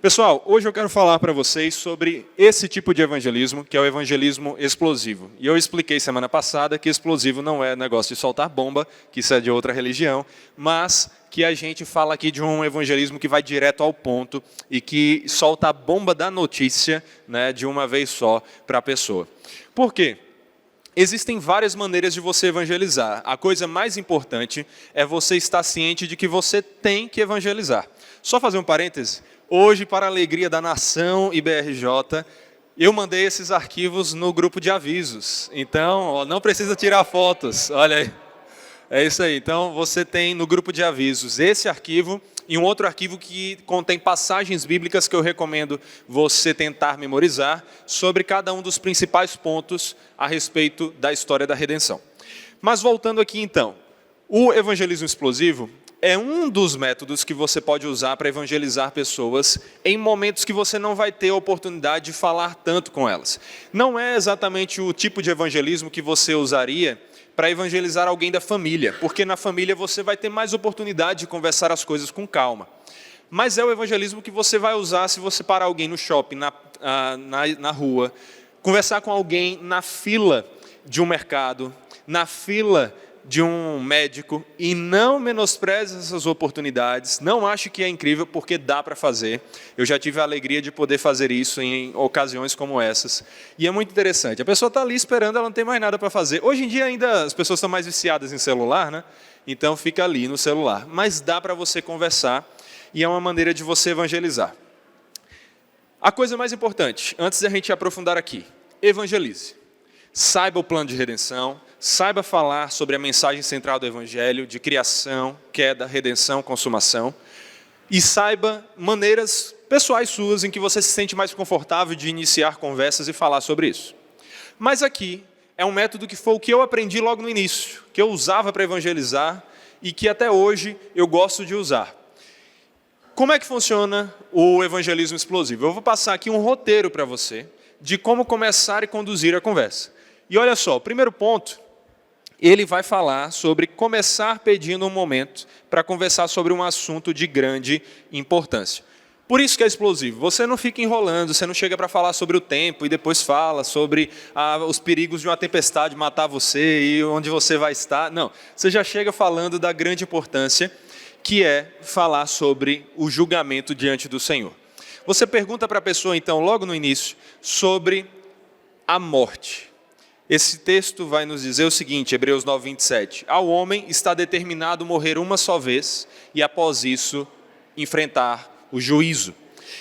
Pessoal, hoje eu quero falar para vocês sobre esse tipo de evangelismo, que é o evangelismo explosivo. E eu expliquei semana passada que explosivo não é negócio de soltar bomba, que isso é de outra religião, mas que a gente fala aqui de um evangelismo que vai direto ao ponto e que solta a bomba da notícia, né, de uma vez só para a pessoa. Por quê? Existem várias maneiras de você evangelizar. A coisa mais importante é você estar ciente de que você tem que evangelizar. Só fazer um parêntese. Hoje, para a alegria da nação IBRJ, eu mandei esses arquivos no grupo de avisos. Então, não precisa tirar fotos. Olha aí. É isso aí. Então, você tem no grupo de avisos esse arquivo e um outro arquivo que contém passagens bíblicas que eu recomendo você tentar memorizar sobre cada um dos principais pontos a respeito da história da redenção. Mas voltando aqui então, o evangelismo explosivo é um dos métodos que você pode usar para evangelizar pessoas em momentos que você não vai ter a oportunidade de falar tanto com elas. Não é exatamente o tipo de evangelismo que você usaria para evangelizar alguém da família, porque na família você vai ter mais oportunidade de conversar as coisas com calma. Mas é o evangelismo que você vai usar se você parar alguém no shopping, na rua, conversar com alguém na fila de um mercado, na fila de um médico, e não menospreze essas oportunidades, não ache que é incrível, porque dá para fazer. Eu já tive a alegria de poder fazer isso em ocasiões como essas, e é muito interessante. A pessoa está ali esperando, ela não tem mais nada para fazer. Hoje em dia ainda as pessoas estão mais viciadas em celular, né? Então fica ali no celular, mas dá para você conversar, e é uma maneira de você evangelizar. A coisa mais importante, antes da gente aprofundar aqui, evangelize. Saiba o plano de redenção, saiba falar sobre a mensagem central do Evangelho, de criação, queda, redenção, consumação, e saiba maneiras pessoais suas em que você se sente mais confortável de iniciar conversas e falar sobre isso. Mas aqui é um método que foi o que eu aprendi logo no início, que eu usava para evangelizar e que até hoje eu gosto de usar. Como é que funciona o evangelismo explosivo? Eu vou passar aqui um roteiro para você de como começar e conduzir a conversa. E olha só, o primeiro ponto, ele vai falar sobre começar pedindo um momento para conversar sobre um assunto de grande importância. Por isso que é explosivo. Você não fica enrolando, você não chega para falar sobre o tempo e depois fala sobre os perigos de uma tempestade matar você e onde você vai estar. Não, você já chega falando da grande importância, que é falar sobre o julgamento diante do Senhor. Você pergunta para a pessoa, então, logo no início, sobre a morte. Esse texto vai nos dizer o seguinte, Hebreus 9, 27. Ao homem está determinado morrer uma só vez e após isso enfrentar o juízo.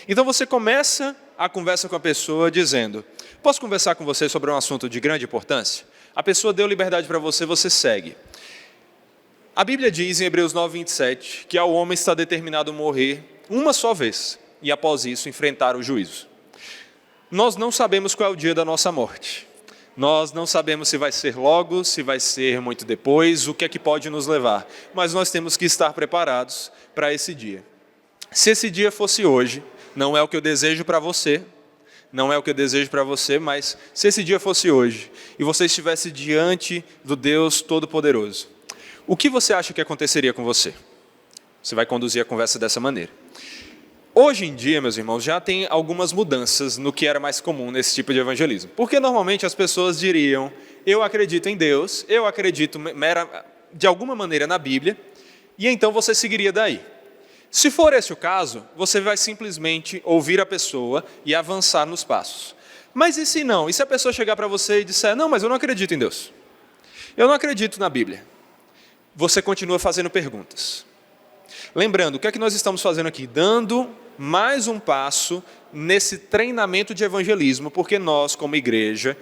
Então você começa a conversa com a pessoa dizendo, posso conversar com você sobre um assunto de grande importância? A pessoa deu liberdade para você, você segue. A Bíblia diz em Hebreus 9, 27 que ao homem está determinado morrer uma só vez e após isso enfrentar o juízo. Nós não sabemos qual é o dia da nossa morte. Nós não sabemos se vai ser logo, se vai ser muito depois, o que é que pode nos levar. Mas nós temos que estar preparados para esse dia. Se esse dia fosse hoje, não é o que eu desejo para você, não é o que eu desejo para você, mas se esse dia fosse hoje e você estivesse diante do Deus Todo-Poderoso, o que você acha que aconteceria com você? Você vai conduzir a conversa dessa maneira. Hoje em dia, meus irmãos, já tem algumas mudanças no que era mais comum nesse tipo de evangelismo. Porque normalmente as pessoas diriam, eu acredito em Deus, eu acredito de alguma maneira na Bíblia, e então você seguiria daí. Se for esse o caso, você vai simplesmente ouvir a pessoa e avançar nos passos. Mas e se não? E se a pessoa chegar para você e disser, não, mas eu não acredito em Deus. Eu não acredito na Bíblia. Você continua fazendo perguntas. Lembrando, o que é que nós estamos fazendo aqui? Dando mais um passo nesse treinamento de evangelismo, porque nós, como igreja,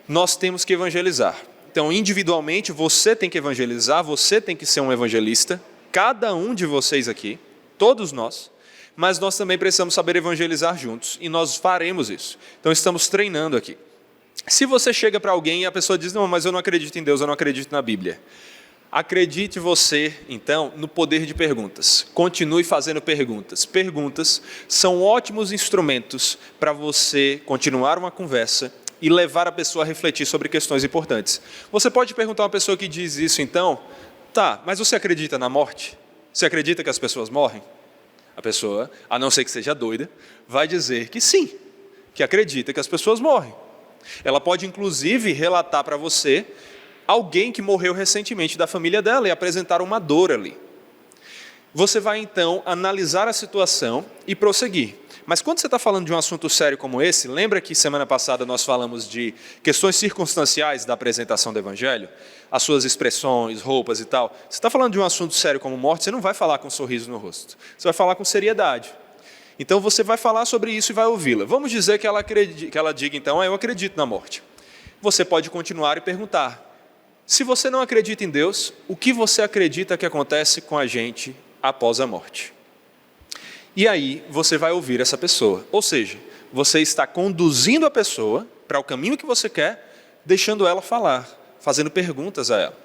nós temos que evangelizar. Então, individualmente, você tem que evangelizar, você tem que ser um evangelista, cada um de vocês aqui, todos nós, mas nós também precisamos saber evangelizar juntos, e nós faremos isso. Então, estamos treinando aqui. Se você chega para alguém e a pessoa diz, não, mas eu não acredito em Deus, eu não acredito na Bíblia. Acredite você, então, no poder de perguntas. Continue fazendo perguntas. Perguntas são ótimos instrumentos para você continuar uma conversa e levar a pessoa a refletir sobre questões importantes. Você pode perguntar a uma pessoa que diz isso, então, tá, mas você acredita na morte? Você acredita que as pessoas morrem? A pessoa, a não ser que seja doida, vai dizer que sim, que acredita que as pessoas morrem. Ela pode, inclusive, relatar para você alguém que morreu recentemente da família dela e apresentar uma dor ali. Você vai, então, analisar a situação e prosseguir. Mas quando você está falando de um assunto sério como esse, lembra que semana passada nós falamos de questões circunstanciais da apresentação do Evangelho? As suas expressões, roupas e tal. Você está falando de um assunto sério como morte, você não vai falar com um sorriso no rosto. Você vai falar com seriedade. Então você vai falar sobre isso e vai ouvi-la. Vamos dizer que ela diga então, eu acredito na morte. Você pode continuar e perguntar, se você não acredita em Deus, o que você acredita que acontece com a gente após a morte? E aí você vai ouvir essa pessoa. Ou seja, você está conduzindo a pessoa para o caminho que você quer, deixando ela falar, fazendo perguntas a ela.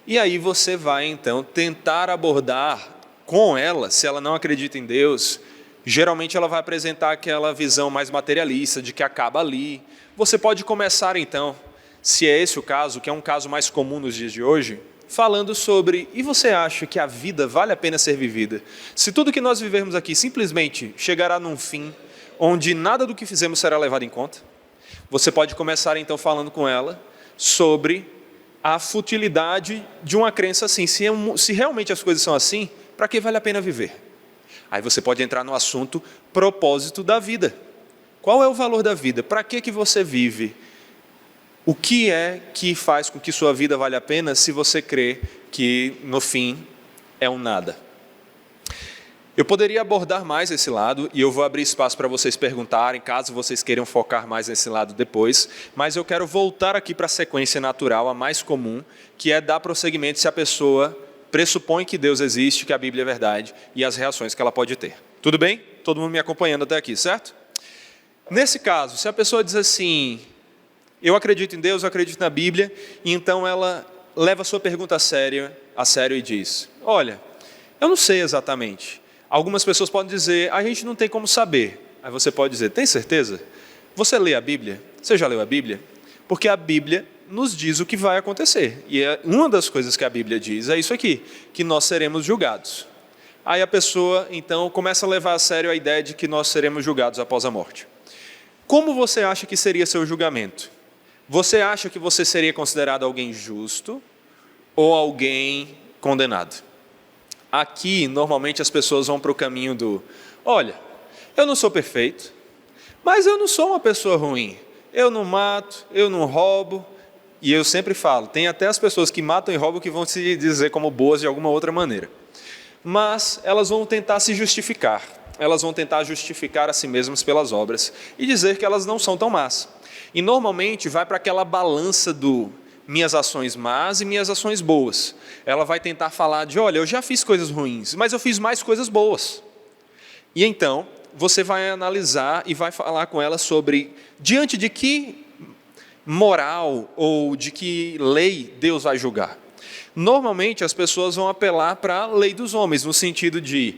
E aí você vai então tentar abordar com ela, se ela não acredita em Deus, geralmente ela vai apresentar aquela visão mais materialista, de que acaba ali. Você pode começar então, se é esse o caso, que é um caso mais comum nos dias de hoje, falando sobre, e você acha que a vida vale a pena ser vivida? Se tudo que nós vivermos aqui simplesmente chegará num fim, onde nada do que fizemos será levado em conta, você pode começar então falando com ela sobre a futilidade de uma crença assim. Se realmente as coisas são assim, para que vale a pena viver? Aí você pode entrar no assunto propósito da vida. Qual é o valor da vida? Para que você vive? O que é que faz com que sua vida vale a pena se você crê que no fim é um nada? Eu poderia abordar mais esse lado e eu vou abrir espaço para vocês perguntarem, caso vocês queiram focar mais nesse lado depois, mas eu quero voltar aqui para a sequência natural, a mais comum, que é dar prosseguimento se a pessoa pressupõe que Deus existe, que a Bíblia é verdade e as reações que ela pode ter. Tudo bem? Todo mundo me acompanhando até aqui, certo? Nesse caso, se a pessoa diz assim, eu acredito em Deus, eu acredito na Bíblia, e então ela leva a sua pergunta a sério e diz, olha, eu não sei exatamente. Algumas pessoas podem dizer, a gente não tem como saber. Aí você pode dizer, tem certeza? Você lê a Bíblia? Você já leu a Bíblia? Porque a Bíblia nos diz o que vai acontecer. E uma das coisas que a Bíblia diz é isso aqui, que nós seremos julgados. Aí a pessoa, então, começa a levar a sério a ideia de que nós seremos julgados após a morte. Como você acha que seria seu julgamento? Você acha que você seria considerado alguém justo ou alguém condenado? Aqui, normalmente, as pessoas vão para o caminho do, olha, eu não sou perfeito, mas eu não sou uma pessoa ruim. Eu não mato, eu não roubo. E eu sempre falo, tem até as pessoas que matam e roubam que vão se dizer como boas de alguma outra maneira. Mas elas vão tentar se justificar. Elas vão tentar justificar a si mesmas pelas obras e dizer que elas não são tão más. E normalmente vai para aquela balança do minhas ações más e minhas ações boas. Ela vai tentar falar de, olha, eu já fiz coisas ruins, mas eu fiz mais coisas boas. E então, você vai analisar e vai falar com ela sobre, diante de que moral ou de que lei Deus vai julgar. Normalmente as pessoas vão apelar para a lei dos homens, no sentido de,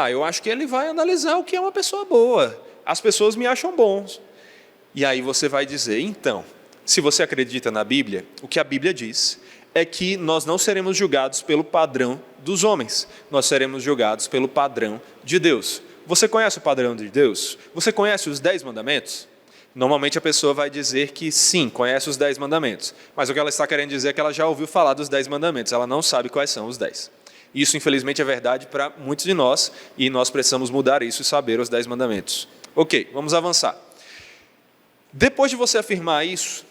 eu acho que ele vai analisar o que é uma pessoa boa. As pessoas me acham bons. E aí você vai dizer, então, se você acredita na Bíblia, o que a Bíblia diz é que nós não seremos julgados pelo padrão dos homens, nós seremos julgados pelo padrão de Deus. Você conhece o padrão de Deus? Você conhece os 10 mandamentos? Normalmente a pessoa vai dizer que sim, conhece os 10 mandamentos, mas o que ela está querendo dizer é que ela já ouviu falar dos 10 mandamentos, ela não sabe quais são os 10. Isso, infelizmente, é verdade para muitos de nós, e nós precisamos mudar isso e saber os 10 mandamentos. Ok, vamos avançar. Depois de você afirmar isso,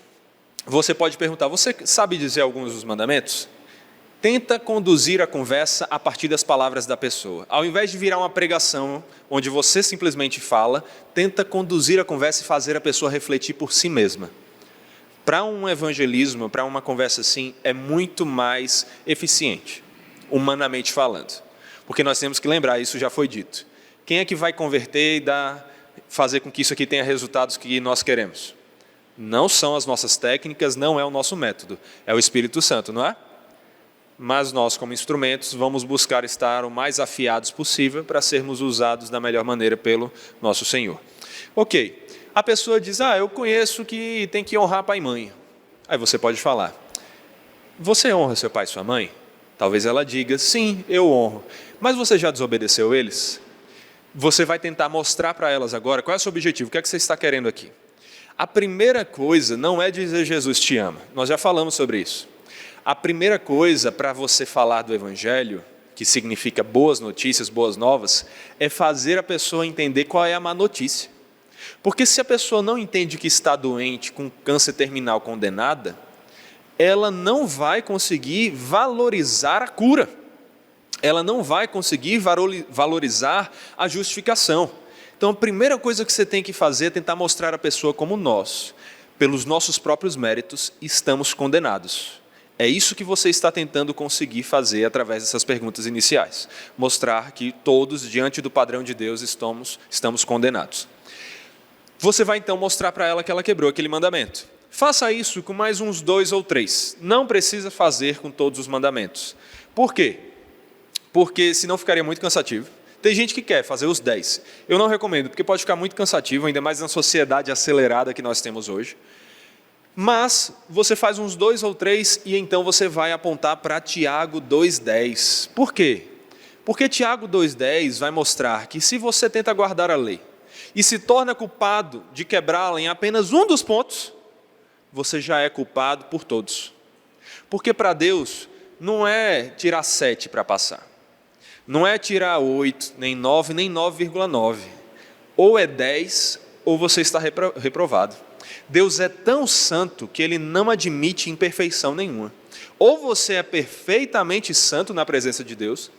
você pode perguntar, você sabe dizer alguns dos mandamentos? Tenta conduzir a conversa a partir das palavras da pessoa. Ao invés de virar uma pregação, onde você simplesmente fala, tenta conduzir a conversa e fazer a pessoa refletir por si mesma. Para um evangelismo, para uma conversa assim, é muito mais eficiente, humanamente falando. Porque nós temos que lembrar, isso já foi dito. Quem é que vai converter e fazer com que isso aqui tenha resultados que nós queremos? Não são as nossas técnicas, não é o nosso método, é o Espírito Santo, não é? Mas nós, como instrumentos, vamos buscar estar o mais afiados possível para sermos usados da melhor maneira pelo nosso Senhor. Ok, a pessoa diz, eu conheço que tem que honrar pai e mãe. Aí você pode falar, você honra seu pai e sua mãe? Talvez ela diga, sim, eu honro. Mas você já desobedeceu eles? você vai tentar mostrar para elas agora qual é o seu objetivo, o que é que você está querendo aqui. A primeira coisa não é dizer Jesus te ama, nós já falamos sobre isso. A primeira coisa para você falar do Evangelho, que significa boas notícias, boas novas, é fazer a pessoa entender qual é a má notícia. Porque se a pessoa não entende que está doente com câncer terminal condenada, ela não vai conseguir valorizar a cura. Ela não vai conseguir valorizar a justificação. Então, a primeira coisa que você tem que fazer é tentar mostrar à pessoa como nós, pelos nossos próprios méritos, estamos condenados. É isso que você está tentando conseguir fazer através dessas perguntas iniciais. Mostrar que todos, diante do padrão de Deus, estamos condenados. Você vai então mostrar para ela que ela quebrou aquele mandamento. Faça isso com mais uns 2 ou 3. Não precisa fazer com todos os mandamentos. Por quê? Porque senão ficaria muito cansativo. Tem gente que quer fazer os 10. Eu não recomendo, porque pode ficar muito cansativo, ainda mais na sociedade acelerada que nós temos hoje. Mas você faz uns 2 ou 3 e então você vai apontar para Tiago 2,10. Por quê? Porque Tiago 2,10 vai mostrar que se você tenta guardar a lei e se torna culpado de quebrá-la em apenas um dos pontos, você já é culpado por todos. Porque para Deus não é tirar 7 para passar. Não é tirar 8, nem 9, nem 9,9. Ou é 10, ou você está reprovado. Deus é tão santo que Ele não admite imperfeição nenhuma. Ou você é perfeitamente santo na presença de Deus,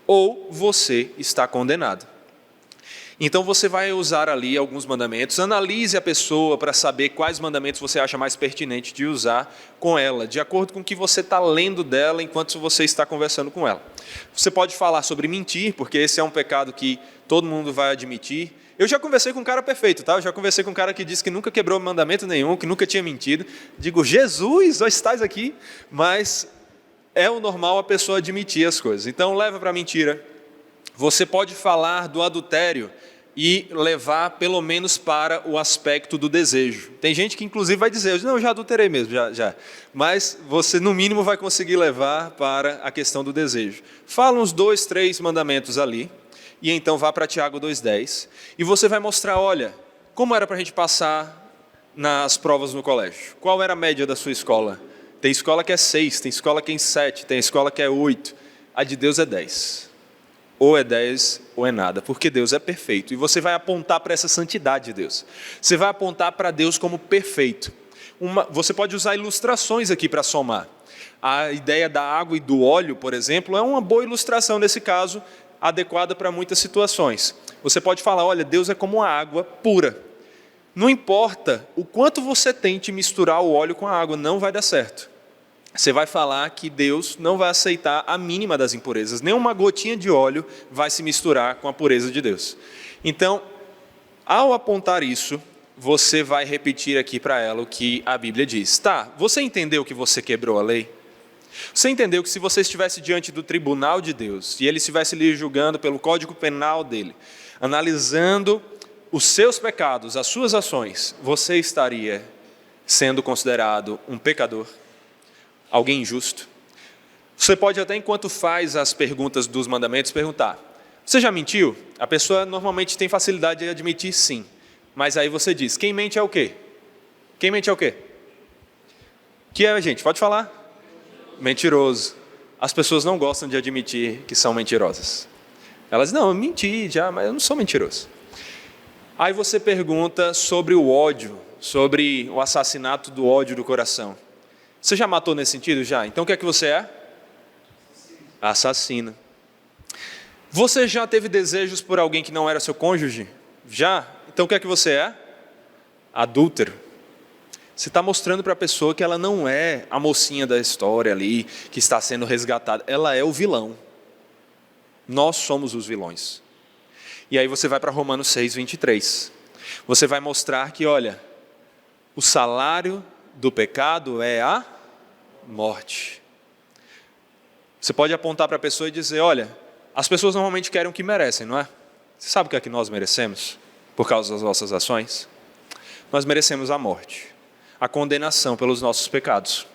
ou você está condenado. Então você vai usar ali alguns mandamentos, analise a pessoa para saber quais mandamentos você acha mais pertinente de usar com ela, de acordo com o que você está lendo dela enquanto você está conversando com ela. Você pode falar sobre mentir, porque esse é um pecado que todo mundo vai admitir. Eu já conversei com um cara perfeito, tá? Eu já conversei com um cara que disse que nunca quebrou mandamento nenhum, que nunca tinha mentido. Digo, Jesus, ó, estás aqui, mas é o normal a pessoa admitir as coisas. Então leva para a mentira. Você pode falar do adultério e levar pelo menos para o aspecto do desejo. Tem gente que inclusive vai dizer, não, eu já adulterei mesmo, já. Mas você no mínimo vai conseguir levar para a questão do desejo. Fala uns 2, 3 mandamentos ali, e então vá para Tiago 2,10, e você vai mostrar, olha, como era para a gente passar nas provas no colégio? Qual era a média da sua escola? Tem escola que é 6, tem escola que é 7, tem escola que é 8, a de Deus é 10. Ou é 10 ou é nada, porque Deus é perfeito. E você vai apontar para essa santidade de Deus. Você vai apontar para Deus como perfeito. Você pode usar ilustrações aqui para somar. A ideia da água e do óleo, por exemplo, é uma boa ilustração nesse caso, adequada para muitas situações. Você pode falar, olha, Deus é como a água pura. Não importa o quanto você tente misturar o óleo com a água, não vai dar certo. Você vai falar que Deus não vai aceitar a mínima das impurezas. Nem uma gotinha de óleo vai se misturar com a pureza de Deus. Então, ao apontar isso, você vai repetir aqui para ela o que a Bíblia diz. Tá, você entendeu que você quebrou a lei? Você entendeu que se você estivesse diante do tribunal de Deus, e Ele estivesse lhe julgando pelo código penal dele, analisando os seus pecados, as suas ações, você estaria sendo considerado um pecador? Alguém injusto? Você pode até, enquanto faz as perguntas dos mandamentos, perguntar, você já mentiu? A pessoa normalmente tem facilidade de admitir sim, mas aí você diz, quem mente é o quê? Quem mente é o quê? Que é, gente? Pode falar? Mentiroso. As pessoas não gostam de admitir que são mentirosas. Elas dizem, não, eu menti já, mas eu não sou mentiroso. Aí você pergunta sobre o ódio, sobre o assassinato do ódio do coração. Você já matou nesse sentido? Já. Então o que é que você é? Assassino. Você já teve desejos por alguém que não era seu cônjuge? Já. Então o que é que você é? Adúltero. Você está mostrando para a pessoa que ela não é a mocinha da história ali, que está sendo resgatada. Ela é o vilão. Nós somos os vilões. E aí você vai para Romanos 6:23. Você vai mostrar que, olha, o salário do pecado é a morte. Você pode apontar para a pessoa e dizer, olha, as pessoas normalmente querem o que merecem, não é? Você sabe o que é que nós merecemos por causa das nossas ações? Nós merecemos a morte, a condenação pelos nossos pecados.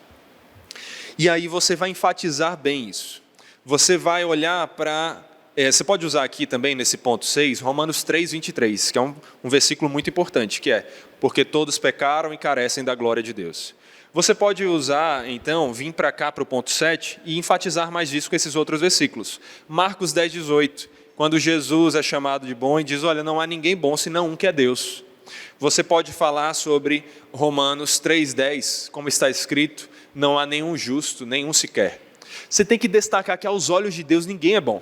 E aí você vai enfatizar bem isso. Você vai olhar para você pode usar aqui também, nesse ponto 6, Romanos 3, 23, que é um versículo muito importante, que é: porque todos pecaram e carecem da glória de Deus. Você pode usar, então, vir para cá, para o ponto 7, e enfatizar mais isso com esses outros versículos. Marcos 10, 18, quando Jesus é chamado de bom e diz: olha, não há ninguém bom senão um, que é Deus. Você pode falar sobre Romanos 3, 10, como está escrito: não há nenhum justo, nenhum sequer. Você tem que destacar que aos olhos de Deus ninguém é bom.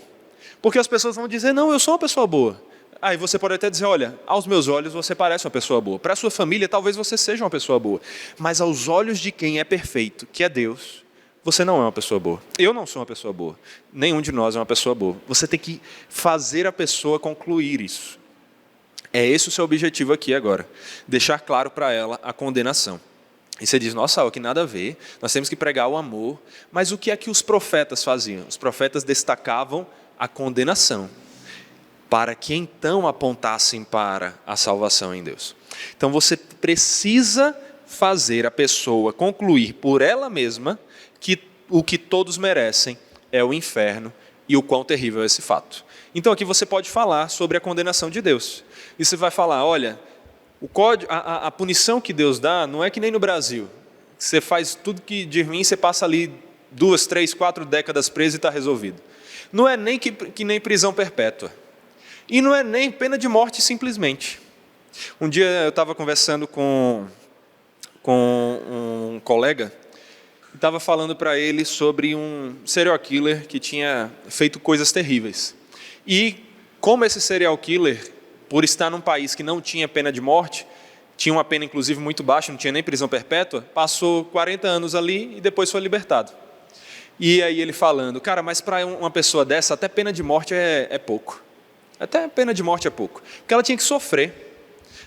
Porque as pessoas vão dizer: não, eu sou uma pessoa boa. Aí você pode até dizer: olha, aos meus olhos você parece uma pessoa boa. Para a sua família, talvez você seja uma pessoa boa. Mas aos olhos de quem é perfeito, que é Deus, você não é uma pessoa boa. Eu não sou uma pessoa boa. Nenhum de nós é uma pessoa boa. Você tem que fazer a pessoa concluir isso. É esse o seu objetivo aqui agora. Deixar claro para ela a condenação. E você diz: nossa, que nada a ver, nós temos que pregar o amor. Mas o que é que os profetas faziam? Os profetas destacavam a condenação, para que então apontassem para a salvação em Deus. Então você precisa fazer a pessoa concluir por ela mesma que o que todos merecem é o inferno e o quão terrível é esse fato. Então aqui você pode falar sobre a condenação de Deus. E você vai falar: olha, a punição que Deus dá não é que nem no Brasil. Você faz tudo que de ruim, você passa ali 2, 3, 4 décadas preso e está resolvido. Não é nem que nem prisão perpétua. E não é nem pena de morte simplesmente. Um dia eu estava conversando com um colega, e estava falando para ele sobre um serial killer que tinha feito coisas terríveis. E como esse serial killer, por estar num país que não tinha pena de morte, tinha uma pena inclusive muito baixa, não tinha nem prisão perpétua, passou 40 anos ali e depois foi libertado. E aí ele falando: cara, mas para uma pessoa dessa, até pena de morte é pouco. Até pena de morte é pouco. Porque ela tinha que sofrer.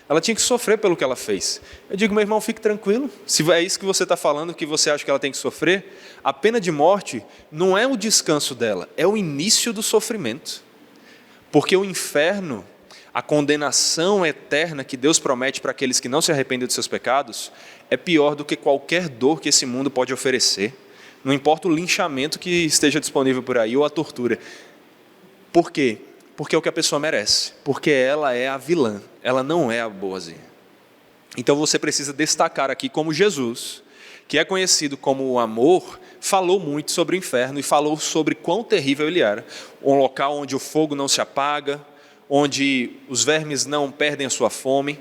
Ela tinha que sofrer pelo que ela fez. Eu digo: meu irmão, fique tranquilo. Se é isso que você está falando, que você acha que ela tem que sofrer, a pena de morte não é o descanso dela, é o início do sofrimento. Porque o inferno, a condenação eterna que Deus promete para aqueles que não se arrependem dos seus pecados, é pior do que qualquer dor que esse mundo pode oferecer. Não importa o linchamento que esteja disponível por aí, ou a tortura. Por quê? Porque é o que a pessoa merece. Porque ela é a vilã, ela não é a boazinha. Então você precisa destacar aqui como Jesus, que é conhecido como o amor, falou muito sobre o inferno e falou sobre quão terrível ele era. Um local onde o fogo não se apaga, onde os vermes não perdem a sua fome.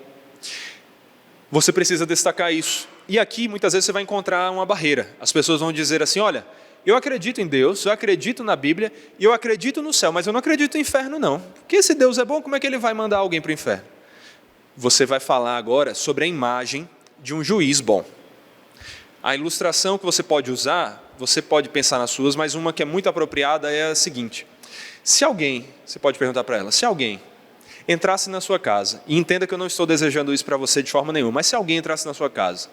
Você precisa destacar isso. E aqui, muitas vezes, você vai encontrar uma barreira. As pessoas vão dizer assim: olha, eu acredito em Deus, eu acredito na Bíblia, e eu acredito no céu, mas eu não acredito no inferno, não. Porque se Deus é bom, como é que Ele vai mandar alguém para o inferno? Você vai falar agora sobre a imagem de um juiz bom. A ilustração que você pode usar, você pode pensar nas suas, mas uma que é muito apropriada é a seguinte: se alguém, você pode perguntar para ela, se alguém entrasse na sua casa, e entenda que eu não estou desejando isso para você de forma nenhuma, mas se alguém entrasse na sua casa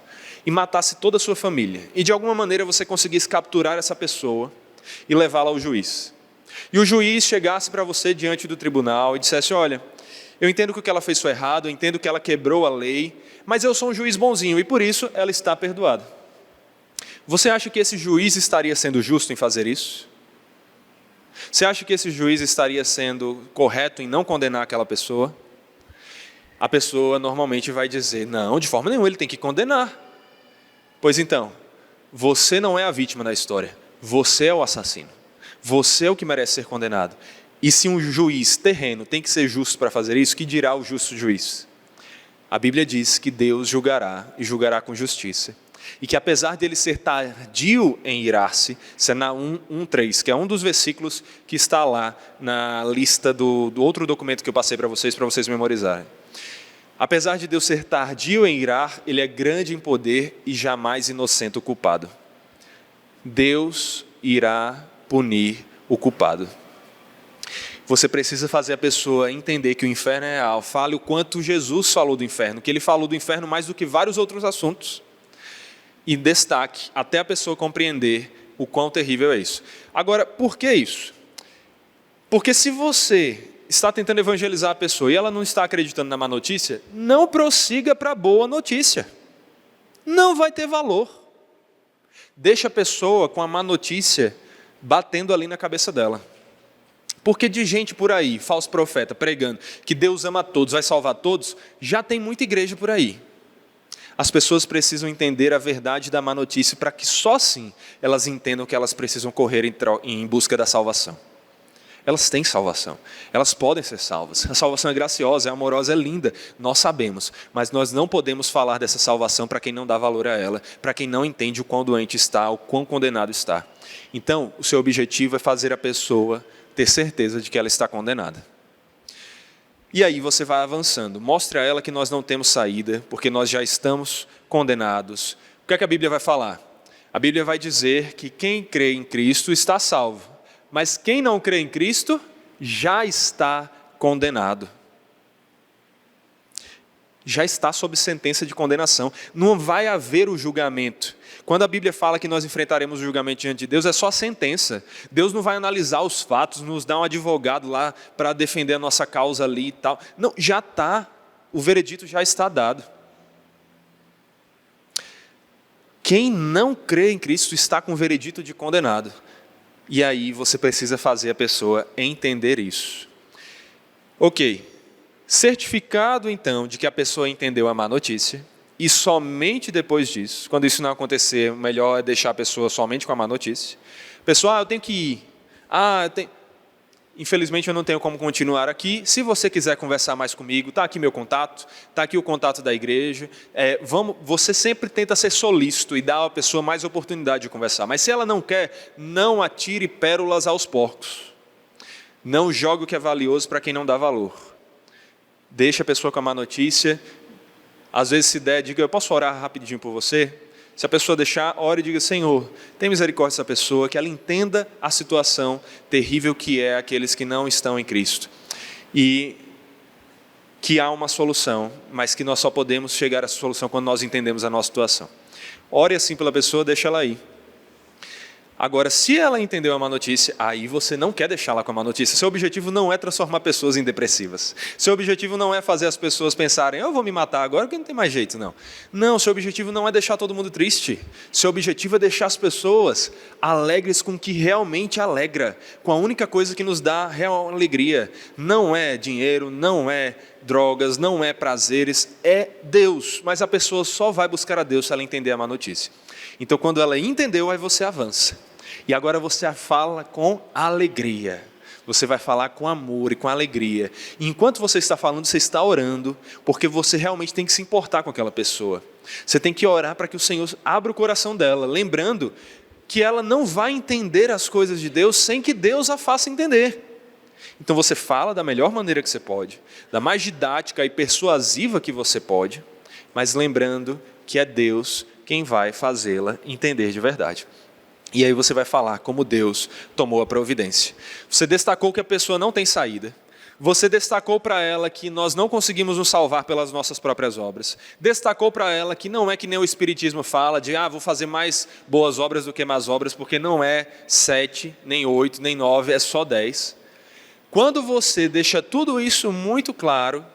e matasse toda a sua família, e de alguma maneira você conseguisse capturar essa pessoa e levá-la ao juiz, e o juiz chegasse para você diante do tribunal e dissesse: olha, eu entendo que o que ela fez foi errado, eu entendo que ela quebrou a lei, mas eu sou um juiz bonzinho e por isso ela está perdoada. Você acha que esse juiz estaria sendo justo em fazer isso? Você acha que esse juiz estaria sendo correto em não condenar aquela pessoa? A pessoa normalmente vai dizer: não, de forma nenhuma, ele tem que condenar. Pois então, você não é a vítima da história, você é o assassino. Você é o que merece ser condenado. E se um juiz terreno tem que ser justo para fazer isso, que dirá o justo juiz? A Bíblia diz que Deus julgará e julgará com justiça. E que apesar dele ser tardio em irar-se, isso é na 1:3, que é um dos versículos que está lá na lista do outro documento que eu passei para vocês memorizarem. Apesar de Deus ser tardio em irar, Ele é grande em poder e jamais inocente o culpado. Deus irá punir o culpado. Você precisa fazer a pessoa entender que o inferno é real. Fale o quanto Jesus falou do inferno, que Ele falou do inferno mais do que vários outros assuntos. E destaque até a pessoa compreender o quão terrível é isso. Agora, por que isso? Porque se você está tentando evangelizar a pessoa e ela não está acreditando na má notícia, não prossiga para a boa notícia. Não vai ter valor. Deixa a pessoa com a má notícia batendo ali na cabeça dela. Porque de gente por aí, falso profeta, pregando que Deus ama todos, vai salvar todos, já tem muita igreja por aí. As pessoas precisam entender a verdade da má notícia para que só assim elas entendam que elas precisam correr em busca da salvação. Elas têm salvação, elas podem ser salvas. A salvação é graciosa, é amorosa, é linda, nós sabemos. Mas nós não podemos falar dessa salvação para quem não dá valor a ela, para quem não entende o quão doente está, o quão condenado está. Então, o seu objetivo é fazer a pessoa ter certeza de que ela está condenada. E aí você vai avançando, mostre a ela que nós não temos saída, porque nós já estamos condenados. O que é que a Bíblia vai falar? A Bíblia vai dizer que quem crê em Cristo está salvo, mas quem não crê em Cristo já está condenado. Já está sob sentença de condenação. Não vai haver o julgamento. Quando a Bíblia fala que nós enfrentaremos o julgamento diante de Deus, é só a sentença. Deus não vai analisar os fatos, nos dar um advogado lá para defender a nossa causa ali e tal. Não, já está. O veredito já está dado. Quem não crê em Cristo está com o veredito de condenado. E aí você precisa fazer a pessoa entender isso. Ok. Certificado então de que a pessoa entendeu a má notícia, e somente depois disso, quando isso não acontecer, o melhor é deixar a pessoa somente com a má notícia. Pessoal, eu tenho que ir. Infelizmente eu não tenho como continuar aqui. Se você quiser conversar mais comigo, está aqui meu contato, está aqui o contato da igreja. Você sempre tenta ser solícito e dar à pessoa mais oportunidade de conversar. Mas se ela não quer, não atire pérolas aos porcos. Não jogue o que é valioso para quem não dá valor. Deixa a pessoa com a má notícia. Às vezes, se der, diga, eu posso orar rapidinho por você? Se a pessoa deixar, ore e diga, Senhor, tem misericórdia dessa pessoa, que ela entenda a situação terrível que é aqueles que não estão em Cristo. E que há uma solução, mas que nós só podemos chegar a essa solução quando nós entendemos a nossa situação. Ore assim pela pessoa, deixa ela aí. Agora, se ela entendeu a má notícia, aí você não quer deixá-la com a má notícia. Seu objetivo não é transformar pessoas em depressivas. Seu objetivo não é fazer as pessoas pensarem, eu vou me matar agora porque não tem mais jeito, não. Não, seu objetivo não é deixar todo mundo triste. Seu objetivo é deixar as pessoas alegres com o que realmente alegra, com a única coisa que nos dá real alegria. Não é dinheiro, não é drogas, não é prazeres, é Deus. Mas a pessoa só vai buscar a Deus se ela entender a má notícia. Então, quando ela entendeu, aí você avança. E agora você fala com alegria. Você vai falar com amor e com alegria. E enquanto você está falando, você está orando, porque você realmente tem que se importar com aquela pessoa. Você tem que orar para que o Senhor abra o coração dela, lembrando que ela não vai entender as coisas de Deus sem que Deus a faça entender. Então você fala da melhor maneira que você pode, da mais didática e persuasiva que você pode, mas lembrando que é Deus quem vai fazê-la entender de verdade. E aí você vai falar como Deus tomou a providência. Você destacou que a pessoa não tem saída. Você destacou para ela que nós não conseguimos nos salvar pelas nossas próprias obras. Destacou para ela que não é que nem o Espiritismo fala de vou fazer mais boas obras do que más obras, porque não é 7, nem 8, nem 9, é só 10. Quando você deixa tudo isso muito claro,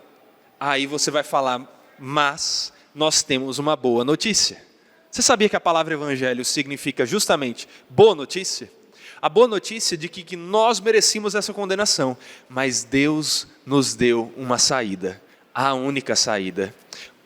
aí você vai falar, mas nós temos uma boa notícia. Você sabia que a palavra evangelho significa justamente boa notícia? A boa notícia de que nós merecíamos essa condenação, mas Deus nos deu uma saída, a única saída,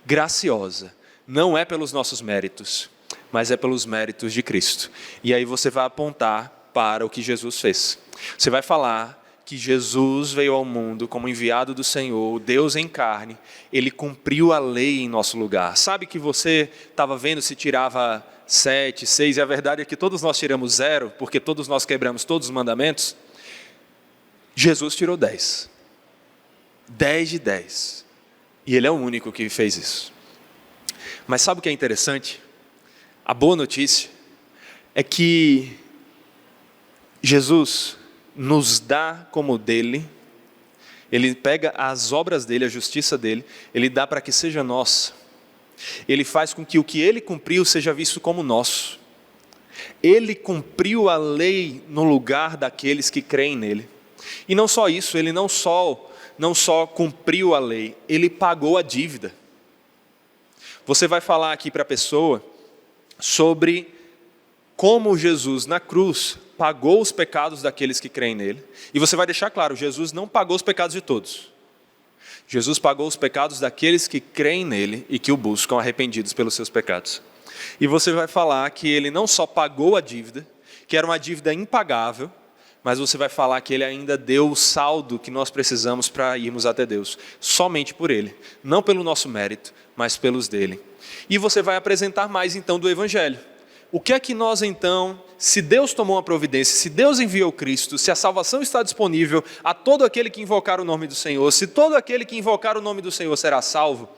graciosa. Não é pelos nossos méritos, mas é pelos méritos de Cristo. E aí você vai apontar para o que Jesus fez. Você vai falar que Jesus veio ao mundo como enviado do Senhor, Deus em carne, Ele cumpriu a lei em nosso lugar. Sabe que você estava vendo se tirava 7, 6, e a verdade é que todos nós tiramos 0, porque todos nós quebramos todos os mandamentos. Jesus tirou 10. 10 de 10. E Ele é o único que fez isso. Mas sabe o que é interessante? A boa notícia é que Jesus nos dá como dele, Ele pega as obras dele, a justiça dele, Ele dá para que seja nossa. Ele faz com que o que Ele cumpriu seja visto como nosso. Ele cumpriu a lei no lugar daqueles que creem nele. E não só isso, Ele não só cumpriu a lei, Ele pagou a dívida. Você vai falar aqui para a pessoa sobre como Jesus na cruz pagou os pecados daqueles que creem nele. E você vai deixar claro, Jesus não pagou os pecados de todos. Jesus pagou os pecados daqueles que creem nele e que o buscam arrependidos pelos seus pecados. E você vai falar que ele não só pagou a dívida, que era uma dívida impagável, mas você vai falar que ele ainda deu o saldo que nós precisamos para irmos até Deus, somente por ele, não pelo nosso mérito, mas pelos dele. E você vai apresentar mais então do Evangelho. O que é que nós então, se Deus tomou uma providência, se Deus enviou Cristo, se a salvação está disponível a todo aquele que invocar o nome do Senhor, se todo aquele que invocar o nome do Senhor será salvo,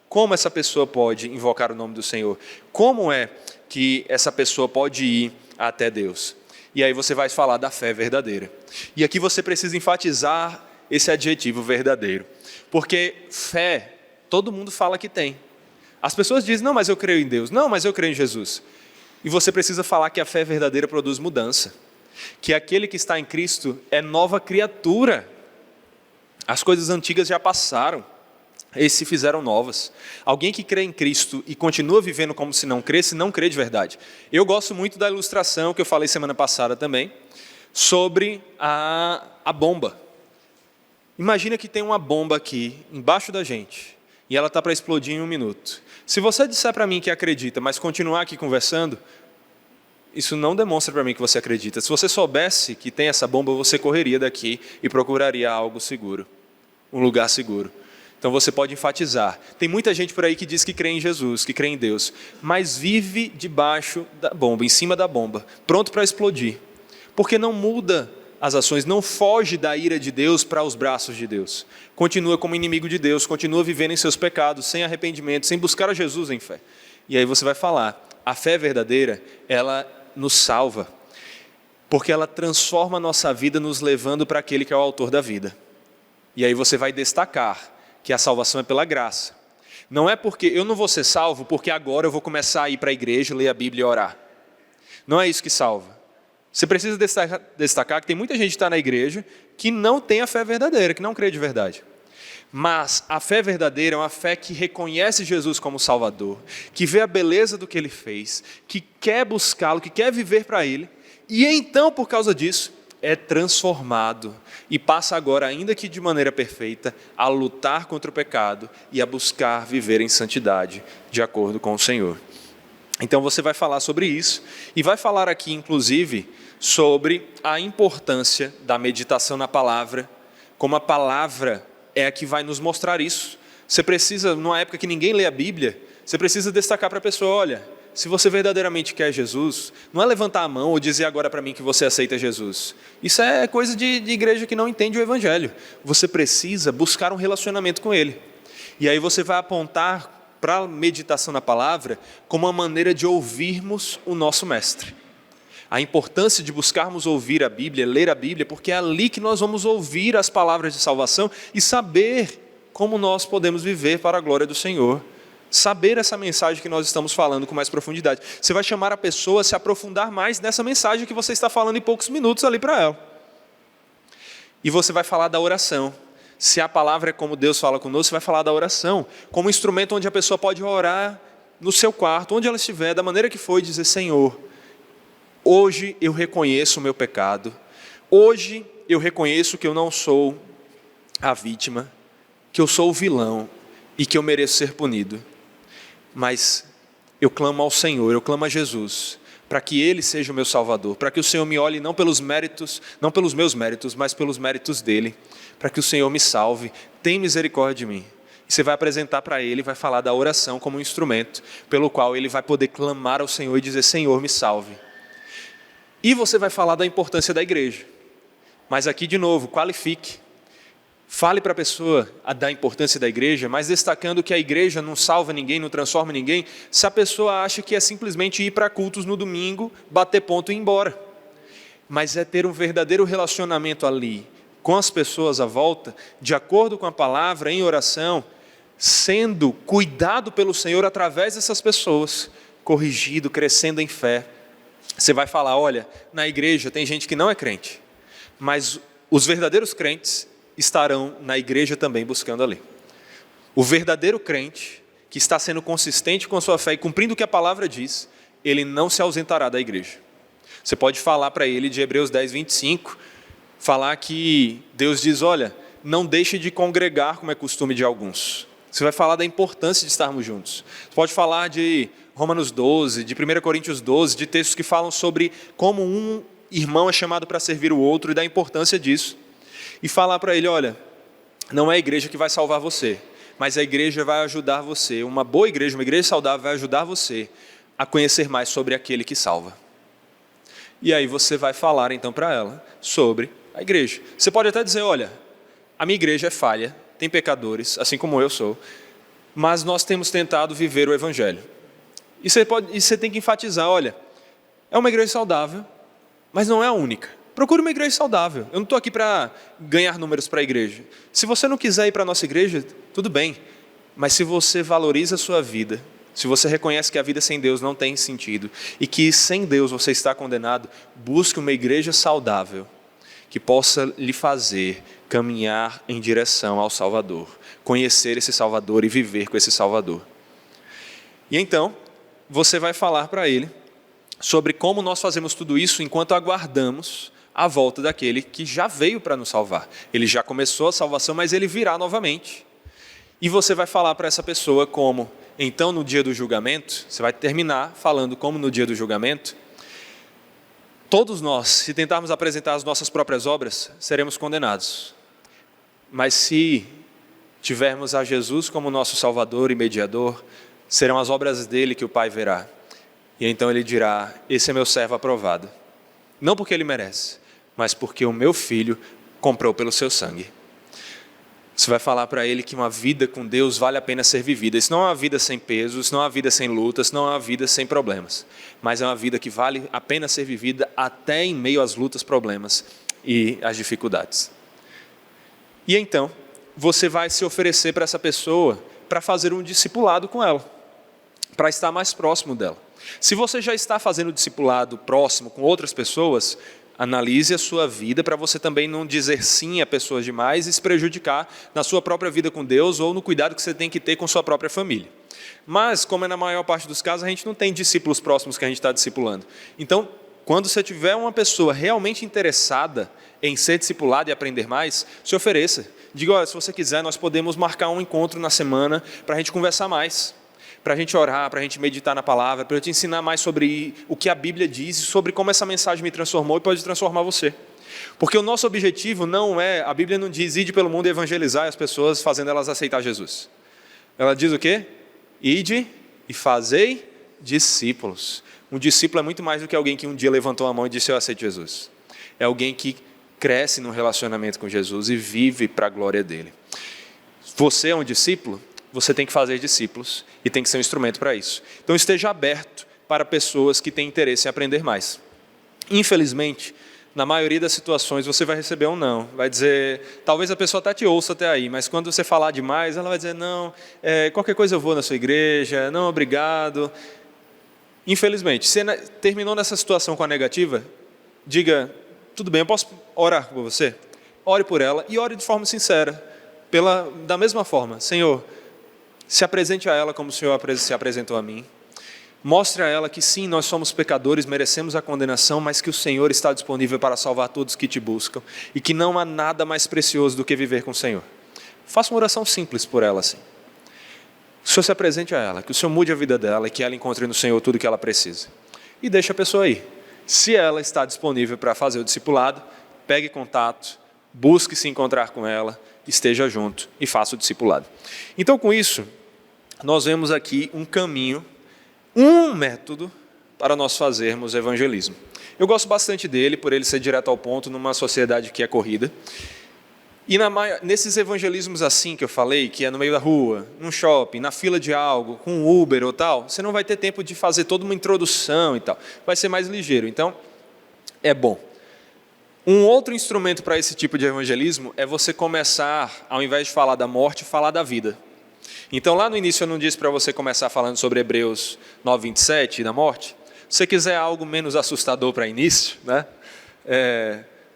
como essa pessoa pode invocar o nome do Senhor? Como é que essa pessoa pode ir até Deus? E aí você vai falar da fé verdadeira. E aqui você precisa enfatizar esse adjetivo verdadeiro. Porque fé, todo mundo fala que tem. As pessoas dizem, não, mas eu creio em Deus. Não, mas eu creio em Jesus. E você precisa falar que a fé verdadeira produz mudança. Que aquele que está em Cristo é nova criatura. As coisas antigas já passaram. Eles se fizeram novas. Alguém que crê em Cristo e continua vivendo como se não cresce, não crê de verdade. Eu gosto muito da ilustração que eu falei semana passada também, sobre a bomba. Imagina que tem uma bomba aqui, embaixo da gente, e ela está para explodir em 1 minuto. Se você disser para mim que acredita, mas continuar aqui conversando, isso não demonstra para mim que você acredita. Se você soubesse que tem essa bomba, você correria daqui e procuraria algo seguro, um lugar seguro. Então você pode enfatizar. Tem muita gente por aí que diz que crê em Jesus, que crê em Deus, mas vive debaixo da bomba, em cima da bomba, pronto para explodir. Porque não muda as ações, não foge da ira de Deus para os braços de Deus. Continua como inimigo de Deus, continua vivendo em seus pecados, sem arrependimento, sem buscar a Jesus em fé. E aí você vai falar, a fé verdadeira, ela nos salva, porque ela transforma a nossa vida nos levando para aquele que é o autor da vida. E aí você vai destacar que a salvação é pela graça. Não é porque eu não vou ser salvo, porque agora eu vou começar a ir para a igreja, ler a Bíblia e orar. Não é isso que salva. Você precisa destacar que tem muita gente que está na igreja que não tem a fé verdadeira, que não crê de verdade. Mas a fé verdadeira é uma fé que reconhece Jesus como Salvador, que vê a beleza do que Ele fez, que quer buscá-lo, que quer viver para Ele, e então, por causa disso, é transformado e passa agora, ainda que de maneira perfeita, a lutar contra o pecado e a buscar viver em santidade, de acordo com o Senhor. Então você vai falar sobre isso, e vai falar aqui, inclusive, sobre a importância da meditação na palavra, como a palavra é a que vai nos mostrar isso. Você precisa, numa época que ninguém lê a Bíblia, você precisa destacar para a pessoa, olha, se você verdadeiramente quer Jesus, não é levantar a mão ou dizer agora para mim que você aceita Jesus. Isso é coisa de igreja que não entende o Evangelho. Você precisa buscar um relacionamento com Ele. E aí você vai apontar para a meditação na palavra como uma maneira de ouvirmos o nosso Mestre. A importância de buscarmos ouvir a Bíblia, ler a Bíblia, porque é ali que nós vamos ouvir as palavras de salvação e saber como nós podemos viver para a glória do Senhor. Saber essa mensagem que nós estamos falando com mais profundidade. Você vai chamar a pessoa a se aprofundar mais nessa mensagem que você está falando em poucos minutos ali para ela. E você vai falar da oração. Se a palavra é como Deus fala conosco, você vai falar da oração, como instrumento onde a pessoa pode orar no seu quarto, onde ela estiver, da maneira que for, e dizer, Senhor, hoje eu reconheço o meu pecado, hoje eu reconheço que eu não sou a vítima, que eu sou o vilão e que eu mereço ser punido. Mas eu clamo ao Senhor, eu clamo a Jesus, para que Ele seja o meu Salvador, para que o Senhor me olhe não pelos méritos, não pelos meus méritos, mas pelos méritos dEle, para que o Senhor me salve, tem misericórdia de mim. E você vai apresentar para Ele, vai falar da oração como um instrumento, pelo qual Ele vai poder clamar ao Senhor e dizer, Senhor, me salve. E você vai falar da importância da igreja. Mas aqui, de novo, qualifique. Fale para a pessoa da importância da igreja, mas destacando que a igreja não salva ninguém, não transforma ninguém, se a pessoa acha que é simplesmente ir para cultos no domingo, bater ponto e ir embora. Mas é ter um verdadeiro relacionamento ali, com as pessoas à volta, de acordo com a palavra, em oração, sendo cuidado pelo Senhor através dessas pessoas, corrigido, crescendo em fé. Você vai falar, olha, na igreja tem gente que não é crente, mas os verdadeiros crentes estarão na igreja também buscando ali. O verdadeiro crente, que está sendo consistente com a sua fé e cumprindo o que a palavra diz, ele não se ausentará da igreja. Você pode falar para ele de Hebreus 10, 25, falar que Deus diz, olha, não deixe de congregar como é costume de alguns. Você vai falar da importância de estarmos juntos. Você pode falar de Romanos 12, de 1 Coríntios 12, de textos que falam sobre como um irmão é chamado para servir o outro e da importância disso. E falar para ele, olha, não é a igreja que vai salvar você, mas a igreja vai ajudar você. Uma boa igreja, uma igreja saudável vai ajudar você a conhecer mais sobre aquele que salva. E aí você vai falar então para ela sobre a igreja. Você pode até dizer, olha, a minha igreja é falha, tem pecadores, assim como eu sou, mas nós temos tentado viver o evangelho. E você tem que enfatizar, olha, é uma igreja saudável, mas não é a única. Procure uma igreja saudável. Eu não estou aqui para ganhar números para a igreja. Se você não quiser ir para a nossa igreja, tudo bem. Mas se você valoriza a sua vida, se você reconhece que a vida sem Deus não tem sentido, e que sem Deus você está condenado, busque uma igreja saudável, que possa lhe fazer caminhar em direção ao Salvador, conhecer esse Salvador e viver com esse Salvador. E então, você vai falar para ele sobre como nós fazemos tudo isso enquanto aguardamos a volta daquele que já veio para nos salvar. Ele já começou a salvação, mas ele virá novamente. E você vai falar para essa pessoa como, então no dia do julgamento, você vai terminar falando como no dia do julgamento, todos nós, se tentarmos apresentar as nossas próprias obras, seremos condenados. Mas se tivermos a Jesus como nosso Salvador e mediador, serão as obras dele que o Pai verá. E então ele dirá, esse é meu servo aprovado. Não porque ele merece, mas porque o meu filho comprou pelo seu sangue. Você vai falar para ele que uma vida com Deus vale a pena ser vivida. Isso não é uma vida sem peso, isso não é uma vida sem lutas, isso não é uma vida sem problemas. Mas é uma vida que vale a pena ser vivida até em meio às lutas, problemas e às dificuldades. E então, você vai se oferecer para essa pessoa para fazer um discipulado com ela, para estar mais próximo dela. Se você já está fazendo discipulado próximo com outras pessoas, analise a sua vida para você também não dizer sim a pessoas demais e se prejudicar na sua própria vida com Deus ou no cuidado que você tem que ter com sua própria família. Mas, como é na maior parte dos casos, a gente não tem discípulos próximos que a gente está discipulando. Então, quando você tiver uma pessoa realmente interessada em ser discipulado e aprender mais, se ofereça. Diga, olha, se você quiser, nós podemos marcar um encontro na semana para a gente conversar mais, para a gente orar, para a gente meditar na palavra, para eu te ensinar mais sobre o que a Bíblia diz e sobre como essa mensagem me transformou e pode transformar você. Porque o nosso objetivo não é, a Bíblia não diz, ide pelo mundo e evangelizar as pessoas, fazendo elas aceitar Jesus. Ela diz o quê? Ide e fazei discípulos. Um discípulo é muito mais do que alguém que um dia levantou a mão e disse, eu aceito Jesus. É alguém que cresce no relacionamento com Jesus e vive para a glória dele. Você é um discípulo? Você tem que fazer discípulos e tem que ser um instrumento para isso. Então esteja aberto para pessoas que têm interesse em aprender mais. Infelizmente, na maioria das situações você vai receber um não. Vai dizer, talvez a pessoa até te ouça até aí, mas quando você falar demais, ela vai dizer, não, qualquer coisa eu vou na sua igreja, não, obrigado. Infelizmente, se terminou nessa situação com a negativa, diga, tudo bem, eu posso orar por você? Ore por ela e ore de forma sincera. Da mesma forma, Senhor, se apresente a ela como o Senhor se apresentou a mim. Mostre a ela que sim, nós somos pecadores, merecemos a condenação, mas que o Senhor está disponível para salvar todos que te buscam e que não há nada mais precioso do que viver com o Senhor. Faça uma oração simples por ela assim. Que o Senhor se apresente a ela, que o Senhor mude a vida dela e que ela encontre no Senhor tudo o que ela precisa. E deixe a pessoa ir. Se ela está disponível para fazer o discipulado, pegue contato, busque se encontrar com ela, esteja junto e faça o discipulado. Então, com isso, nós vemos aqui um caminho, um método para nós fazermos evangelismo. Eu gosto bastante dele, por ele ser direto ao ponto, numa sociedade que é corrida. E nesses evangelismos assim que eu falei, que é no meio da rua, num shopping, na fila de algo, com Uber ou tal, você não vai ter tempo de fazer toda uma introdução e tal. Vai ser mais ligeiro, então é bom. Um outro instrumento para esse tipo de evangelismo é você começar, ao invés de falar da morte, falar da vida. Então lá no início eu não disse para você começar falando sobre Hebreus 9:27 da morte. Se você quiser algo menos assustador para início, né?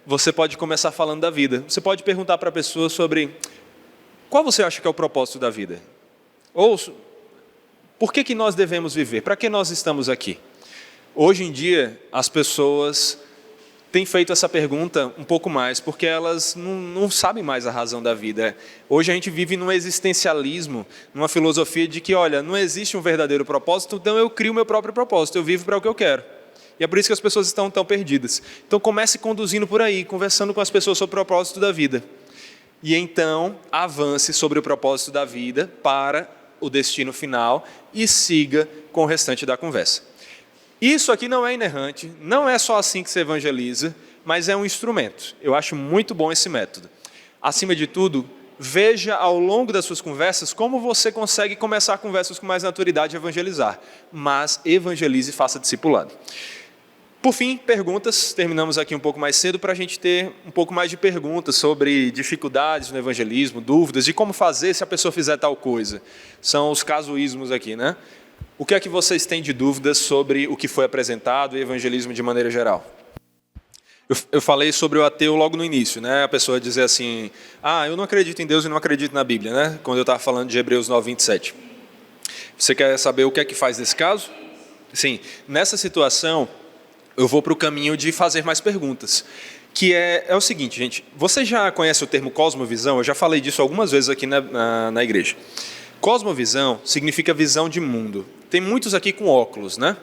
Você pode começar falando da vida. Você pode perguntar para a pessoa sobre qual você acha que é o propósito da vida? Ou por que nós devemos viver? Para que nós estamos aqui? Hoje em dia, as pessoas têm feito essa pergunta um pouco mais, porque elas não sabem mais a razão da vida. Hoje a gente vive num existencialismo, numa filosofia de que, olha, não existe um verdadeiro propósito, então eu crio o meu próprio propósito, eu vivo para o que eu quero. E é por isso que as pessoas estão tão perdidas. Então comece conduzindo por aí, conversando com as pessoas sobre o propósito da vida. E então avance sobre o propósito da vida para o destino final e siga com o restante da conversa. Isso aqui não é inerrante, não é só assim que se evangeliza, mas é um instrumento. Eu acho muito bom esse método. Acima de tudo, veja ao longo das suas conversas como você consegue começar conversas com mais naturalidade e evangelizar. Mas evangelize e faça discipulado. Por fim, perguntas. Terminamos aqui um pouco mais cedo para a gente ter um pouco mais de perguntas sobre dificuldades no evangelismo, dúvidas de como fazer se a pessoa fizer tal coisa. São os casuísmos aqui, né? O que é que vocês têm de dúvidas sobre o que foi apresentado e evangelismo de maneira geral? Eu falei sobre o ateu logo no início, né? A pessoa dizer assim, eu não acredito em Deus e não acredito na Bíblia, né? Quando eu estava falando de Hebreus 9, 27. Você quer saber o que é que faz nesse caso? Sim, nessa situação, eu vou para o caminho de fazer mais perguntas. Que é o seguinte, gente, você já conhece o termo cosmovisão? Eu já falei disso algumas vezes aqui na igreja. Cosmovisão significa visão de mundo. Tem muitos aqui com óculos, né?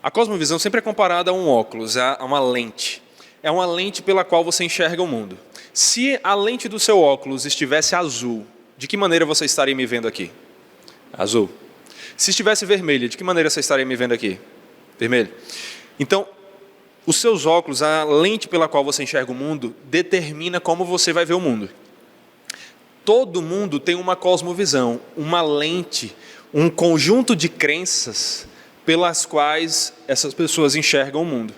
A cosmovisão sempre é comparada a um óculos, a uma lente. É uma lente pela qual você enxerga o mundo. Se a lente do seu óculos estivesse azul, de que maneira você estaria me vendo aqui? Azul. Se estivesse vermelha, de que maneira você estaria me vendo aqui? Vermelho. Então, os seus óculos, a lente pela qual você enxerga o mundo, determina como você vai ver o mundo. Todo mundo tem uma cosmovisão, uma lente, um conjunto de crenças pelas quais essas pessoas enxergam o mundo.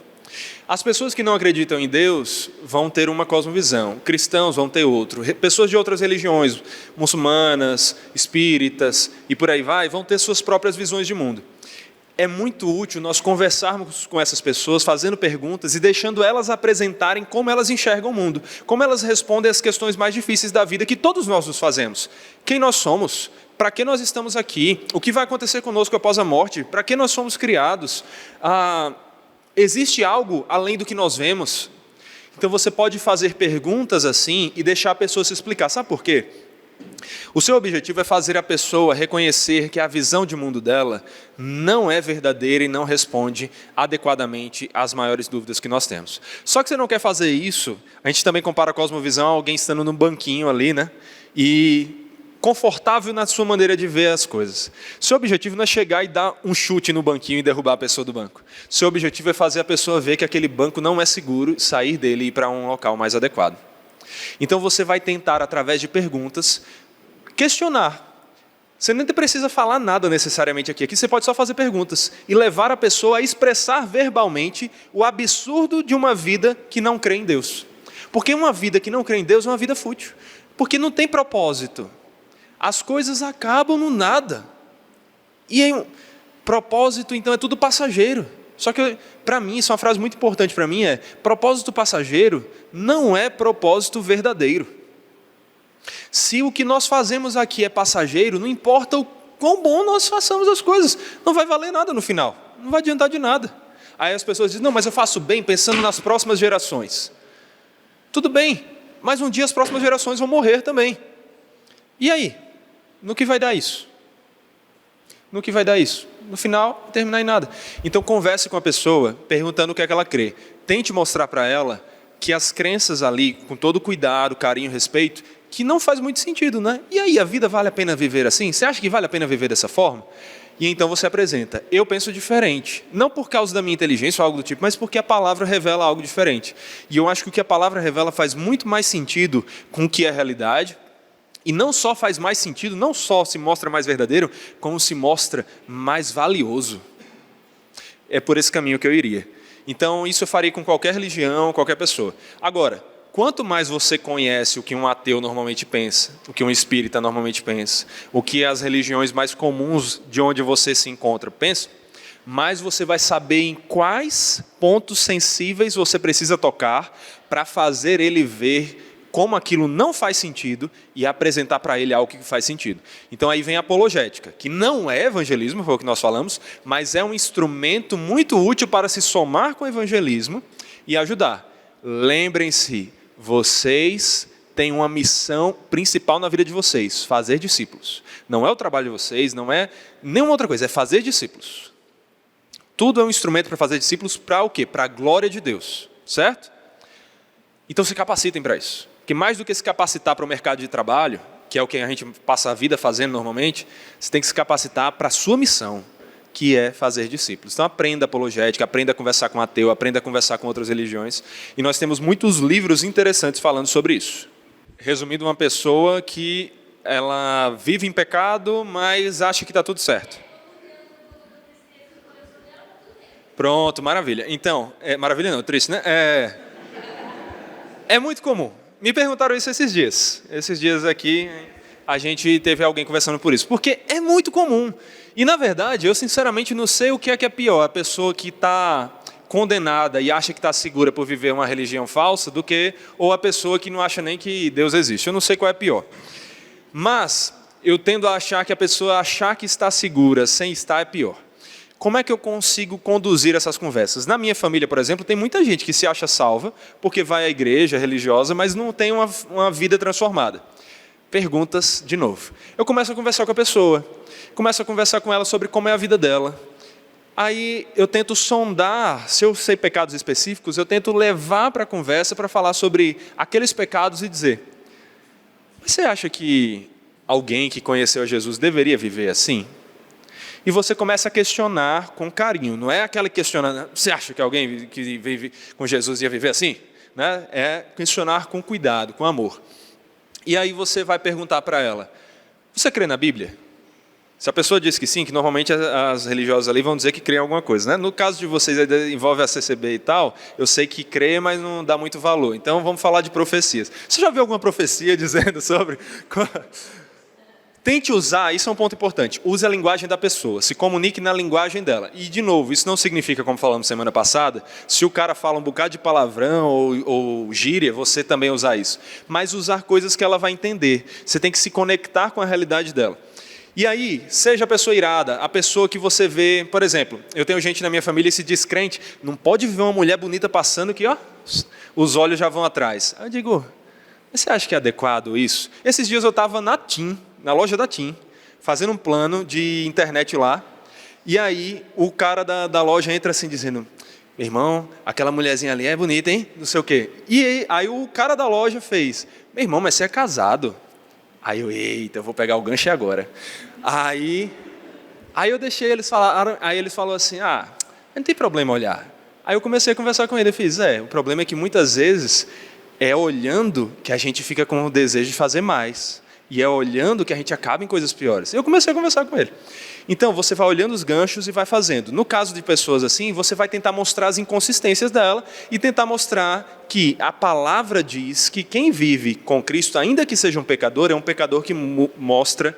As pessoas que não acreditam em Deus vão ter uma cosmovisão, cristãos vão ter outro, pessoas de outras religiões, muçulmanas, espíritas e por aí vai, vão ter suas próprias visões de mundo. É muito útil nós conversarmos com essas pessoas, fazendo perguntas e deixando elas apresentarem como elas enxergam o mundo, como elas respondem às questões mais difíceis da vida que todos nós nos fazemos. Quem nós somos? Para que nós estamos aqui? O que vai acontecer conosco após a morte? Para que nós fomos criados? Existe algo além do que nós vemos? Então você pode fazer perguntas assim e deixar a pessoa se explicar. Sabe por quê? O seu objetivo é fazer a pessoa reconhecer que a visão de mundo dela não é verdadeira e não responde adequadamente às maiores dúvidas que nós temos. Só que você não quer fazer isso, a gente também compara a cosmovisão a alguém estando num banquinho ali, né? E confortável na sua maneira de ver as coisas. Seu objetivo não é chegar e dar um chute no banquinho e derrubar a pessoa do banco. Seu objetivo é fazer a pessoa ver que aquele banco não é seguro, sair dele e ir para um local mais adequado. Então você vai tentar, através de perguntas, questionar. Você nem precisa falar nada necessariamente aqui. Aqui você pode só fazer perguntas e levar a pessoa a expressar verbalmente o absurdo de uma vida que não crê em Deus. Porque uma vida que não crê em Deus é uma vida fútil. Porque não tem propósito. As coisas acabam no nada. E propósito, então, é tudo passageiro. Só que, para mim, isso é uma frase muito importante para mim, propósito passageiro não é propósito verdadeiro. Se o que nós fazemos aqui é passageiro, não importa o quão bom nós façamos as coisas, não vai valer nada no final, não vai adiantar de nada. Aí as pessoas dizem, não, mas eu faço bem pensando nas próximas gerações. Tudo bem, mas um dia as próximas gerações vão morrer também. E aí? No que vai dar isso? No que vai dar isso? No final, não terminar em nada. Então converse com a pessoa, perguntando o que é que ela crê. Tente mostrar para ela que as crenças ali, com todo cuidado, carinho, respeito, que não faz muito sentido, né? E aí, a vida vale a pena viver assim? Você acha que vale a pena viver dessa forma? E então você apresenta, eu penso diferente. Não por causa da minha inteligência ou algo do tipo, mas porque a palavra revela algo diferente. E eu acho que o que a palavra revela faz muito mais sentido com o que é a realidade. E não só faz mais sentido, não só se mostra mais verdadeiro, como se mostra mais valioso. É por esse caminho que eu iria. Então, isso eu farei com qualquer religião, qualquer pessoa. Agora, quanto mais você conhece o que um ateu normalmente pensa, o que um espírita normalmente pensa, o que as religiões mais comuns de onde você se encontra pensam, mais você vai saber em quais pontos sensíveis você precisa tocar para fazer ele ver como aquilo não faz sentido e apresentar para ele algo que faz sentido. Então aí vem a apologética, que não é evangelismo, foi o que nós falamos, mas é um instrumento muito útil para se somar com o evangelismo e ajudar. Lembrem-se, vocês têm uma missão principal na vida de vocês, fazer discípulos. Não é o trabalho de vocês, não é nenhuma outra coisa, é fazer discípulos. Tudo é um instrumento para fazer discípulos para o quê? Para a glória de Deus, certo? Então se capacitem para isso. Porque mais do que se capacitar para o mercado de trabalho, que é o que a gente passa a vida fazendo normalmente, você tem que se capacitar para a sua missão, que é fazer discípulos. Então aprenda apologética, aprenda a conversar com ateu, aprenda a conversar com outras religiões. E nós temos muitos livros interessantes falando sobre isso. Resumindo, uma pessoa que ela vive em pecado, mas acha que está tudo certo. Pronto, maravilha. Então, maravilha não, triste, né? É muito comum. Me perguntaram isso esses dias. Esses dias aqui, a gente teve alguém conversando por isso. Porque é muito comum. E, na verdade, eu sinceramente não sei o que é pior. A pessoa que está condenada e acha que está segura por viver uma religião falsa, ou a pessoa que não acha nem que Deus existe. Eu não sei qual é pior. Mas eu tendo a achar que a pessoa achar que está segura sem estar é pior. Como é que eu consigo conduzir essas conversas? Na minha família, por exemplo, tem muita gente que se acha salva porque vai à igreja religiosa, mas não tem uma vida transformada. Perguntas de novo. Eu começo a conversar com a pessoa, começo a conversar com ela sobre como é a vida dela. Aí eu tento sondar, se eu sei pecados específicos, eu tento levar para a conversa para falar sobre aqueles pecados e dizer: você acha que alguém que conheceu a Jesus deveria viver assim? E você começa a questionar com carinho. Não é aquela questionando, você acha que alguém que vive com Jesus ia viver assim? Né? É questionar com cuidado, com amor. E aí você vai perguntar para ela: você crê na Bíblia? Se a pessoa diz que sim, que normalmente as religiosas ali vão dizer que crê em alguma coisa. Né? No caso de vocês, envolve a CCB e tal, eu sei que crê, mas não dá muito valor. Então vamos falar de profecias. Você já viu alguma profecia dizendo sobre... Tente usar, isso é um ponto importante, use a linguagem da pessoa, se comunique na linguagem dela. E, de novo, isso não significa, como falamos semana passada, se o cara fala um bocado de palavrão ou gíria, você também usar isso. Mas usar coisas que ela vai entender. Você tem que se conectar com a realidade dela. E aí, seja a pessoa irada, a pessoa que você vê, por exemplo, eu tenho gente na minha família e se diz crente, não pode ver uma mulher bonita passando que, ó, os olhos já vão atrás. Aí eu digo, você acha que é adequado isso? Esses dias eu estava na loja da TIM, fazendo um plano de internet lá, e aí o cara da loja entra assim dizendo: meu irmão, aquela mulherzinha ali é bonita, hein? Não sei o quê. E aí o cara da loja fez: meu irmão, mas você é casado? Aí eu, eita, eu vou pegar o gancho agora. Aí eu deixei eles falar, aí eles falaram assim: não tem problema olhar. Aí eu comecei a conversar com ele, eu fiz: o problema é que muitas vezes é olhando que a gente fica com o desejo de fazer mais. E é olhando que a gente acaba em coisas piores. Eu comecei a conversar com ele. Então, você vai olhando os ganchos e vai fazendo. No caso de pessoas assim, você vai tentar mostrar as inconsistências dela e tentar mostrar que a palavra diz que quem vive com Cristo, ainda que seja um pecador, é um pecador que mostra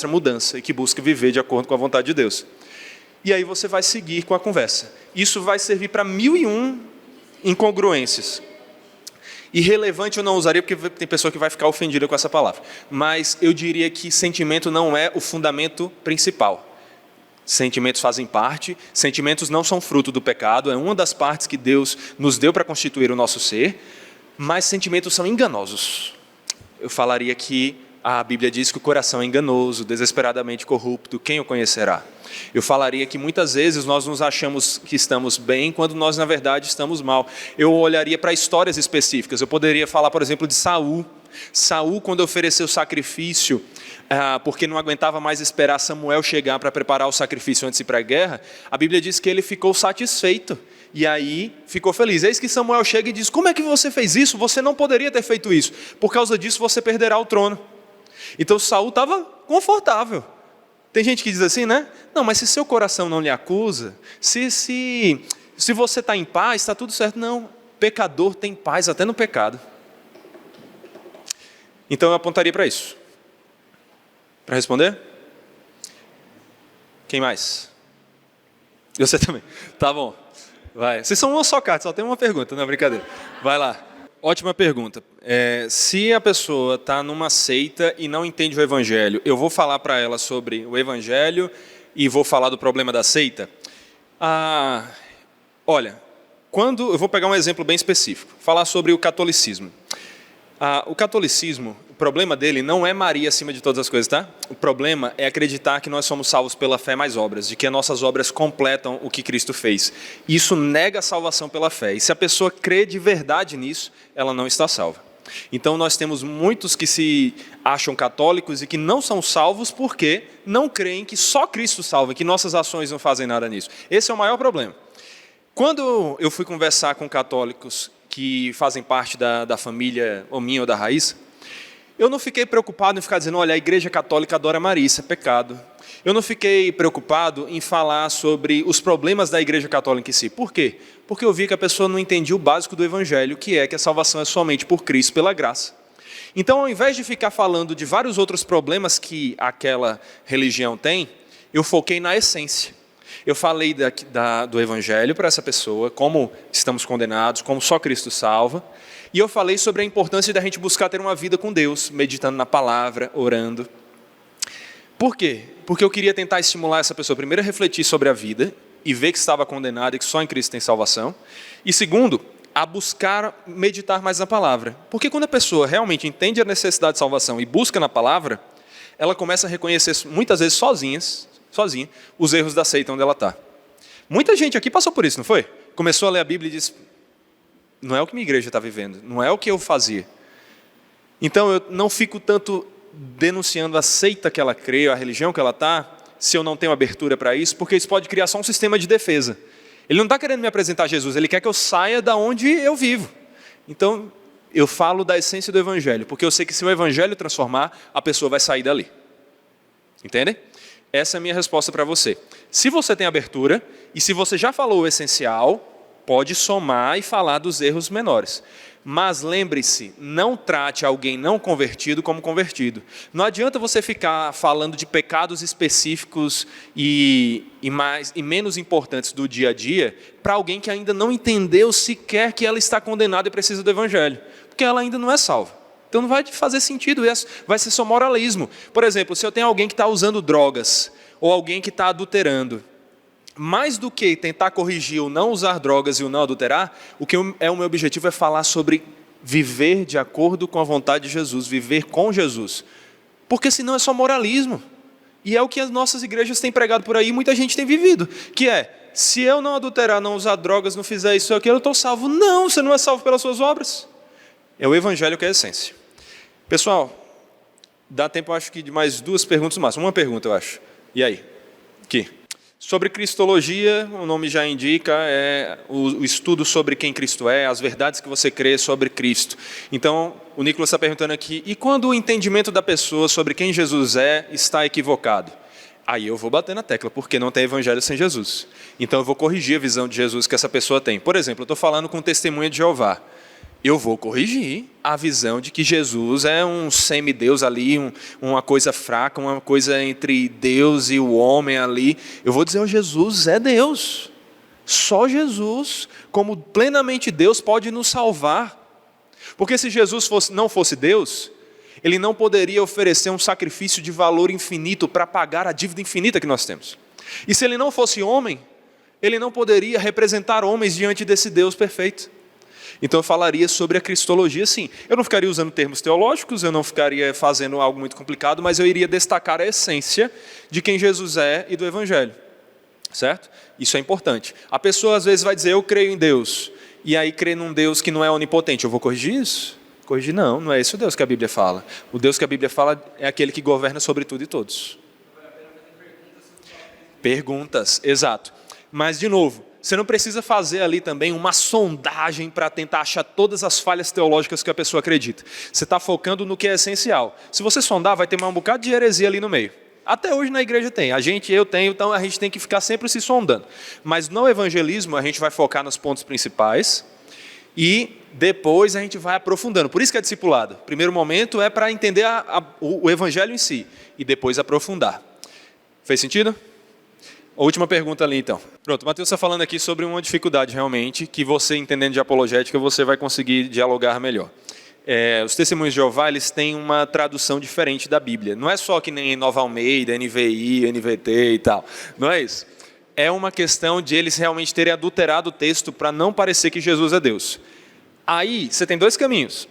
mudança e que busca viver de acordo com a vontade de Deus. E aí você vai seguir com a conversa. Isso vai servir para 1001 incongruências. Irrelevante eu não usaria, porque tem pessoa que vai ficar ofendida com essa palavra. Mas eu diria que sentimento não é o fundamento principal. Sentimentos fazem parte, sentimentos não são fruto do pecado, é uma das partes que Deus nos deu para constituir o nosso ser, mas sentimentos são enganosos. Eu falaria que a Bíblia diz que o coração é enganoso, desesperadamente corrupto, quem o conhecerá? Eu falaria que muitas vezes nós nos achamos que estamos bem, quando nós na verdade estamos mal. Eu olharia para histórias específicas, eu poderia falar, por exemplo, de Saul. Saul, quando ofereceu sacrifício, porque não aguentava mais esperar Samuel chegar para preparar o sacrifício antes de ir para a guerra, a Bíblia diz que ele ficou satisfeito. E aí ficou feliz. Eis que Samuel chega e diz: como é que você fez isso? Você não poderia ter feito isso. Por causa disso você perderá o trono. Então Saul estava confortável. Tem gente que diz assim, né? Não, mas se seu coração não lhe acusa, se você está em paz, está tudo certo. Não, pecador tem paz até no pecado. Então eu apontaria para isso. Para responder? Quem mais? Você também. Tá bom. Vai. Vocês são uma só carta, só tem uma pergunta, não é brincadeira. Vai lá. Ótima pergunta. Se a pessoa está numa seita e não entende o evangelho, eu vou falar para ela sobre o evangelho e vou falar do problema da seita? Olha, eu vou pegar um exemplo bem específico, falar sobre o catolicismo. O catolicismo, o problema dele não é Maria acima de todas as coisas, tá? O problema é acreditar que nós somos salvos pela fé mais obras, de que as nossas obras completam o que Cristo fez. Isso nega a salvação pela fé. E se a pessoa crê de verdade nisso, ela não está salva. Então nós temos muitos que se acham católicos e que não são salvos porque não creem que só Cristo salva, que nossas ações não fazem nada nisso. Esse é o maior problema. Quando eu fui conversar com católicos que fazem parte da família ou minha ou da Raíssa, eu não fiquei preocupado em ficar dizendo, olha, a Igreja Católica adora Maria, isso é pecado. Eu não fiquei preocupado em falar sobre os problemas da Igreja Católica em si. Por quê? Porque eu vi que a pessoa não entendia o básico do Evangelho, que a salvação é somente por Cristo, pela graça. Então, ao invés de ficar falando de vários outros problemas que aquela religião tem, eu foquei na essência. Eu falei do Evangelho para essa pessoa, como estamos condenados, como só Cristo salva. E eu falei sobre a importância da gente buscar ter uma vida com Deus, meditando na palavra, orando. Por quê? Porque eu queria tentar estimular essa pessoa, primeiro, a refletir sobre a vida e ver que estava condenada e que só em Cristo tem salvação. E segundo, a buscar meditar mais na palavra. Porque quando a pessoa realmente entende a necessidade de salvação e busca na palavra, ela começa a reconhecer, muitas vezes sozinha, os erros da seita onde ela está. Muita gente aqui passou por isso, não foi? Começou a ler a Bíblia e disse, não é o que minha igreja está vivendo, não é o que eu fazia. Então eu não fico tanto denunciando a seita que ela crê, a religião que ela está, se eu não tenho abertura para isso, porque isso pode criar só um sistema de defesa. Ele não está querendo me apresentar Jesus, ele quer que eu saia da onde eu vivo. Então eu falo da essência do Evangelho, porque eu sei que se o Evangelho transformar, a pessoa vai sair dali. Entendem? Essa é a minha resposta para você. Se você tem abertura, e se você já falou o essencial, pode somar e falar dos erros menores. Mas lembre-se, não trate alguém não convertido como convertido. Não adianta você ficar falando de pecados específicos e menos importantes do dia a dia para alguém que ainda não entendeu sequer que ela está condenada e precisa do Evangelho. Porque ela ainda não é salva. Então não vai fazer sentido isso, vai ser só moralismo. Por exemplo, se eu tenho alguém que está usando drogas, ou alguém que está adulterando, mais do que tentar corrigir o não usar drogas e o não adulterar, o meu objetivo é falar sobre viver de acordo com a vontade de Jesus, viver com Jesus. Porque senão é só moralismo. E é o que as nossas igrejas têm pregado por aí, muita gente tem vivido, que é, se eu não adulterar, não usar drogas, não fizer isso ou aquilo, eu estou salvo. Não, você não é salvo pelas suas obras. É o Evangelho que é a essência. Pessoal, dá tempo, eu acho que de mais 2 perguntas no máximo. Uma pergunta, eu acho. E aí? Aqui. Sobre cristologia, o nome já indica, é o estudo sobre quem Cristo é, as verdades que você crê sobre Cristo. Então, o Nicolas está perguntando aqui, e quando o entendimento da pessoa sobre quem Jesus é está equivocado? Aí eu vou bater na tecla, porque não tem evangelho sem Jesus. Então eu vou corrigir a visão de Jesus que essa pessoa tem. Por exemplo, eu estou falando com testemunha de Jeová. Eu vou corrigir a visão de que Jesus é um semideus ali, uma coisa fraca, uma coisa entre Deus e o homem ali. Eu vou dizer, Jesus é Deus. Só Jesus, como plenamente Deus, pode nos salvar. Porque se Jesus não fosse Deus, ele não poderia oferecer um sacrifício de valor infinito para pagar a dívida infinita que nós temos. E se ele não fosse homem, ele não poderia representar homens diante desse Deus perfeito. Então eu falaria sobre a cristologia, sim. Eu não ficaria usando termos teológicos, eu não ficaria fazendo algo muito complicado, mas eu iria destacar a essência de quem Jesus é e do Evangelho. Certo? Isso é importante. A pessoa às vezes vai dizer, eu creio em Deus, e aí crê num Deus que não é onipotente. Eu vou corrigir isso? Corrigir não, não é esse o Deus que a Bíblia fala. O Deus que a Bíblia fala é aquele que governa sobre tudo e todos. Perguntas, exato. Mas de novo, você não precisa fazer ali também uma sondagem para tentar achar todas as falhas teológicas que a pessoa acredita. Você está focando no que é essencial. Se você sondar, vai ter um bocado de heresia ali no meio. Até hoje na igreja tem. Eu tenho, então a gente tem que ficar sempre se sondando. Mas no evangelismo a gente vai focar nos pontos principais e depois a gente vai aprofundando. Por isso que é discipulado. O primeiro momento é para entender o evangelho em si e depois aprofundar. Fez sentido? A última pergunta ali, então. Pronto, o Mateus está falando aqui sobre uma dificuldade, realmente, que você, entendendo de apologética, você vai conseguir dialogar melhor. Os testemunhos de Jeová, eles têm uma tradução diferente da Bíblia. Não é só que nem Nova Almeida, NVI, NVT e tal. Não é isso. É uma questão de eles realmente terem adulterado o texto para não parecer que Jesus é Deus. Aí, você tem dois caminhos.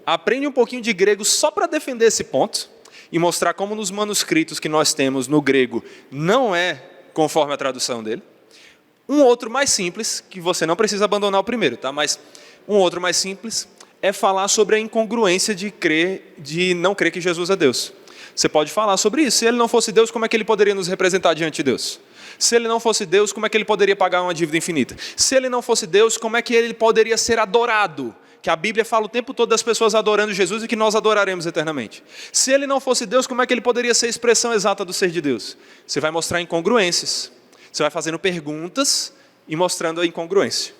Aprende um pouquinho de grego só para defender esse ponto e mostrar como nos manuscritos que nós temos no grego não é conforme a tradução dele. Um outro mais simples, que você não precisa abandonar o primeiro, tá? Mas um outro mais simples é falar sobre a incongruência de não crer que Jesus é Deus. Você pode falar sobre isso. Se ele não fosse Deus, como é que ele poderia nos representar diante de Deus? Se ele não fosse Deus, como é que ele poderia pagar uma dívida infinita? Se ele não fosse Deus, como é que ele poderia ser adorado? Que a Bíblia fala o tempo todo das pessoas adorando Jesus e que nós adoraremos eternamente. Se ele não fosse Deus, como é que ele poderia ser a expressão exata do ser de Deus? Você vai mostrar incongruências. Você vai fazendo perguntas e mostrando a incongruência.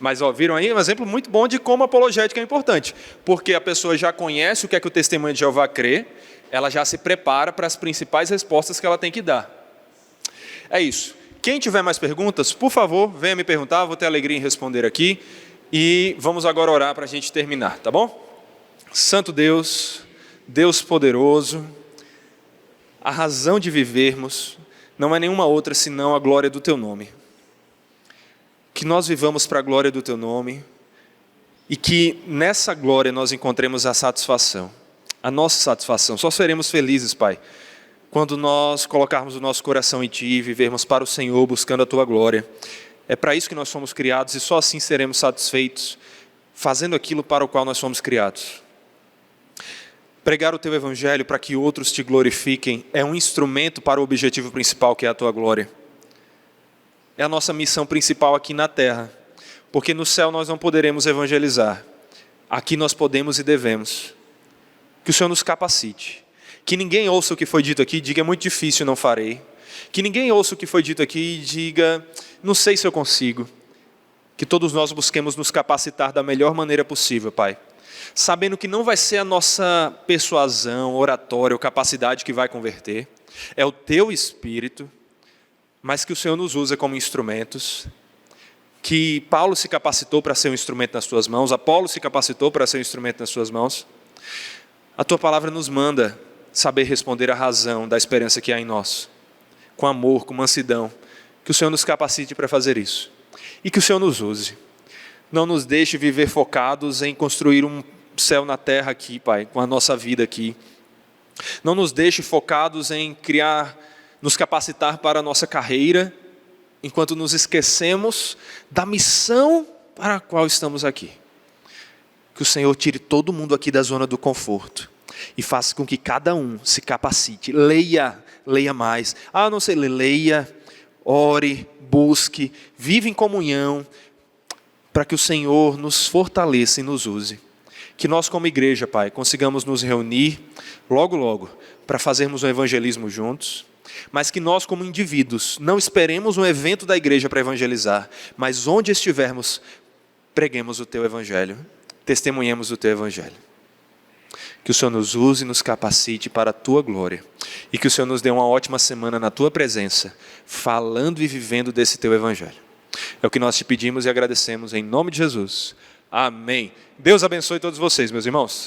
Mas viram aí um exemplo muito bom de como a apologética é importante. Porque a pessoa já conhece o que é que o testemunho de Jeová crê, ela já se prepara para as principais respostas que ela tem que dar. É isso. Quem tiver mais perguntas, por favor, venha me perguntar, vou ter alegria em responder aqui. E vamos agora orar para a gente terminar, tá bom? Santo Deus, Deus poderoso, a razão de vivermos não é nenhuma outra senão a glória do Teu nome. Que nós vivamos para a glória do Teu nome e que nessa glória nós encontremos a satisfação, a nossa satisfação. Só seremos felizes, Pai, quando nós colocarmos o nosso coração em Ti e vivermos para o Senhor buscando a Tua glória. É para isso que nós fomos criados e só assim seremos satisfeitos, fazendo aquilo para o qual nós fomos criados. Pregar o Teu Evangelho para que outros Te glorifiquem é um instrumento para o objetivo principal, que é a Tua glória. É a nossa missão principal aqui na terra, porque no céu nós não poderemos evangelizar. Aqui nós podemos e devemos. Que o Senhor nos capacite. Que ninguém ouça o que foi dito aqui e diga, é muito difícil, não farei. Que ninguém ouça o que foi dito aqui e diga, não sei se eu consigo. Que todos nós busquemos nos capacitar da melhor maneira possível, Pai. Sabendo que não vai ser a nossa persuasão, oratória ou capacidade que vai converter. É o Teu Espírito, mas que o Senhor nos usa como instrumentos. Que Paulo se capacitou para ser um instrumento nas Tuas mãos. Apolo se capacitou para ser um instrumento nas Tuas mãos. A Tua palavra nos manda saber responder à razão da esperança que há em nós. Com amor, com mansidão, que o Senhor nos capacite para fazer isso. E que o Senhor nos use. Não nos deixe viver focados em construir um céu na terra aqui, Pai, com a nossa vida aqui. Não nos deixe focados em nos capacitar para a nossa carreira, enquanto nos esquecemos da missão para a qual estamos aqui. Que o Senhor tire todo mundo aqui da zona do conforto e faça com que cada um se capacite. Leia mais. Não sei ler, leia, ore, busque, vive em comunhão, para que o Senhor nos fortaleça e nos use. Que nós como igreja, Pai, consigamos nos reunir logo, para fazermos um evangelismo juntos, mas que nós como indivíduos não esperemos um evento da igreja para evangelizar, mas onde estivermos, preguemos o Teu Evangelho, testemunhemos o Teu Evangelho. Que o Senhor nos use e nos capacite para a Tua glória. E que o Senhor nos dê uma ótima semana na Tua presença, falando e vivendo desse Teu Evangelho. É o que nós Te pedimos e agradecemos em nome de Jesus. Amém. Deus abençoe todos vocês, meus irmãos.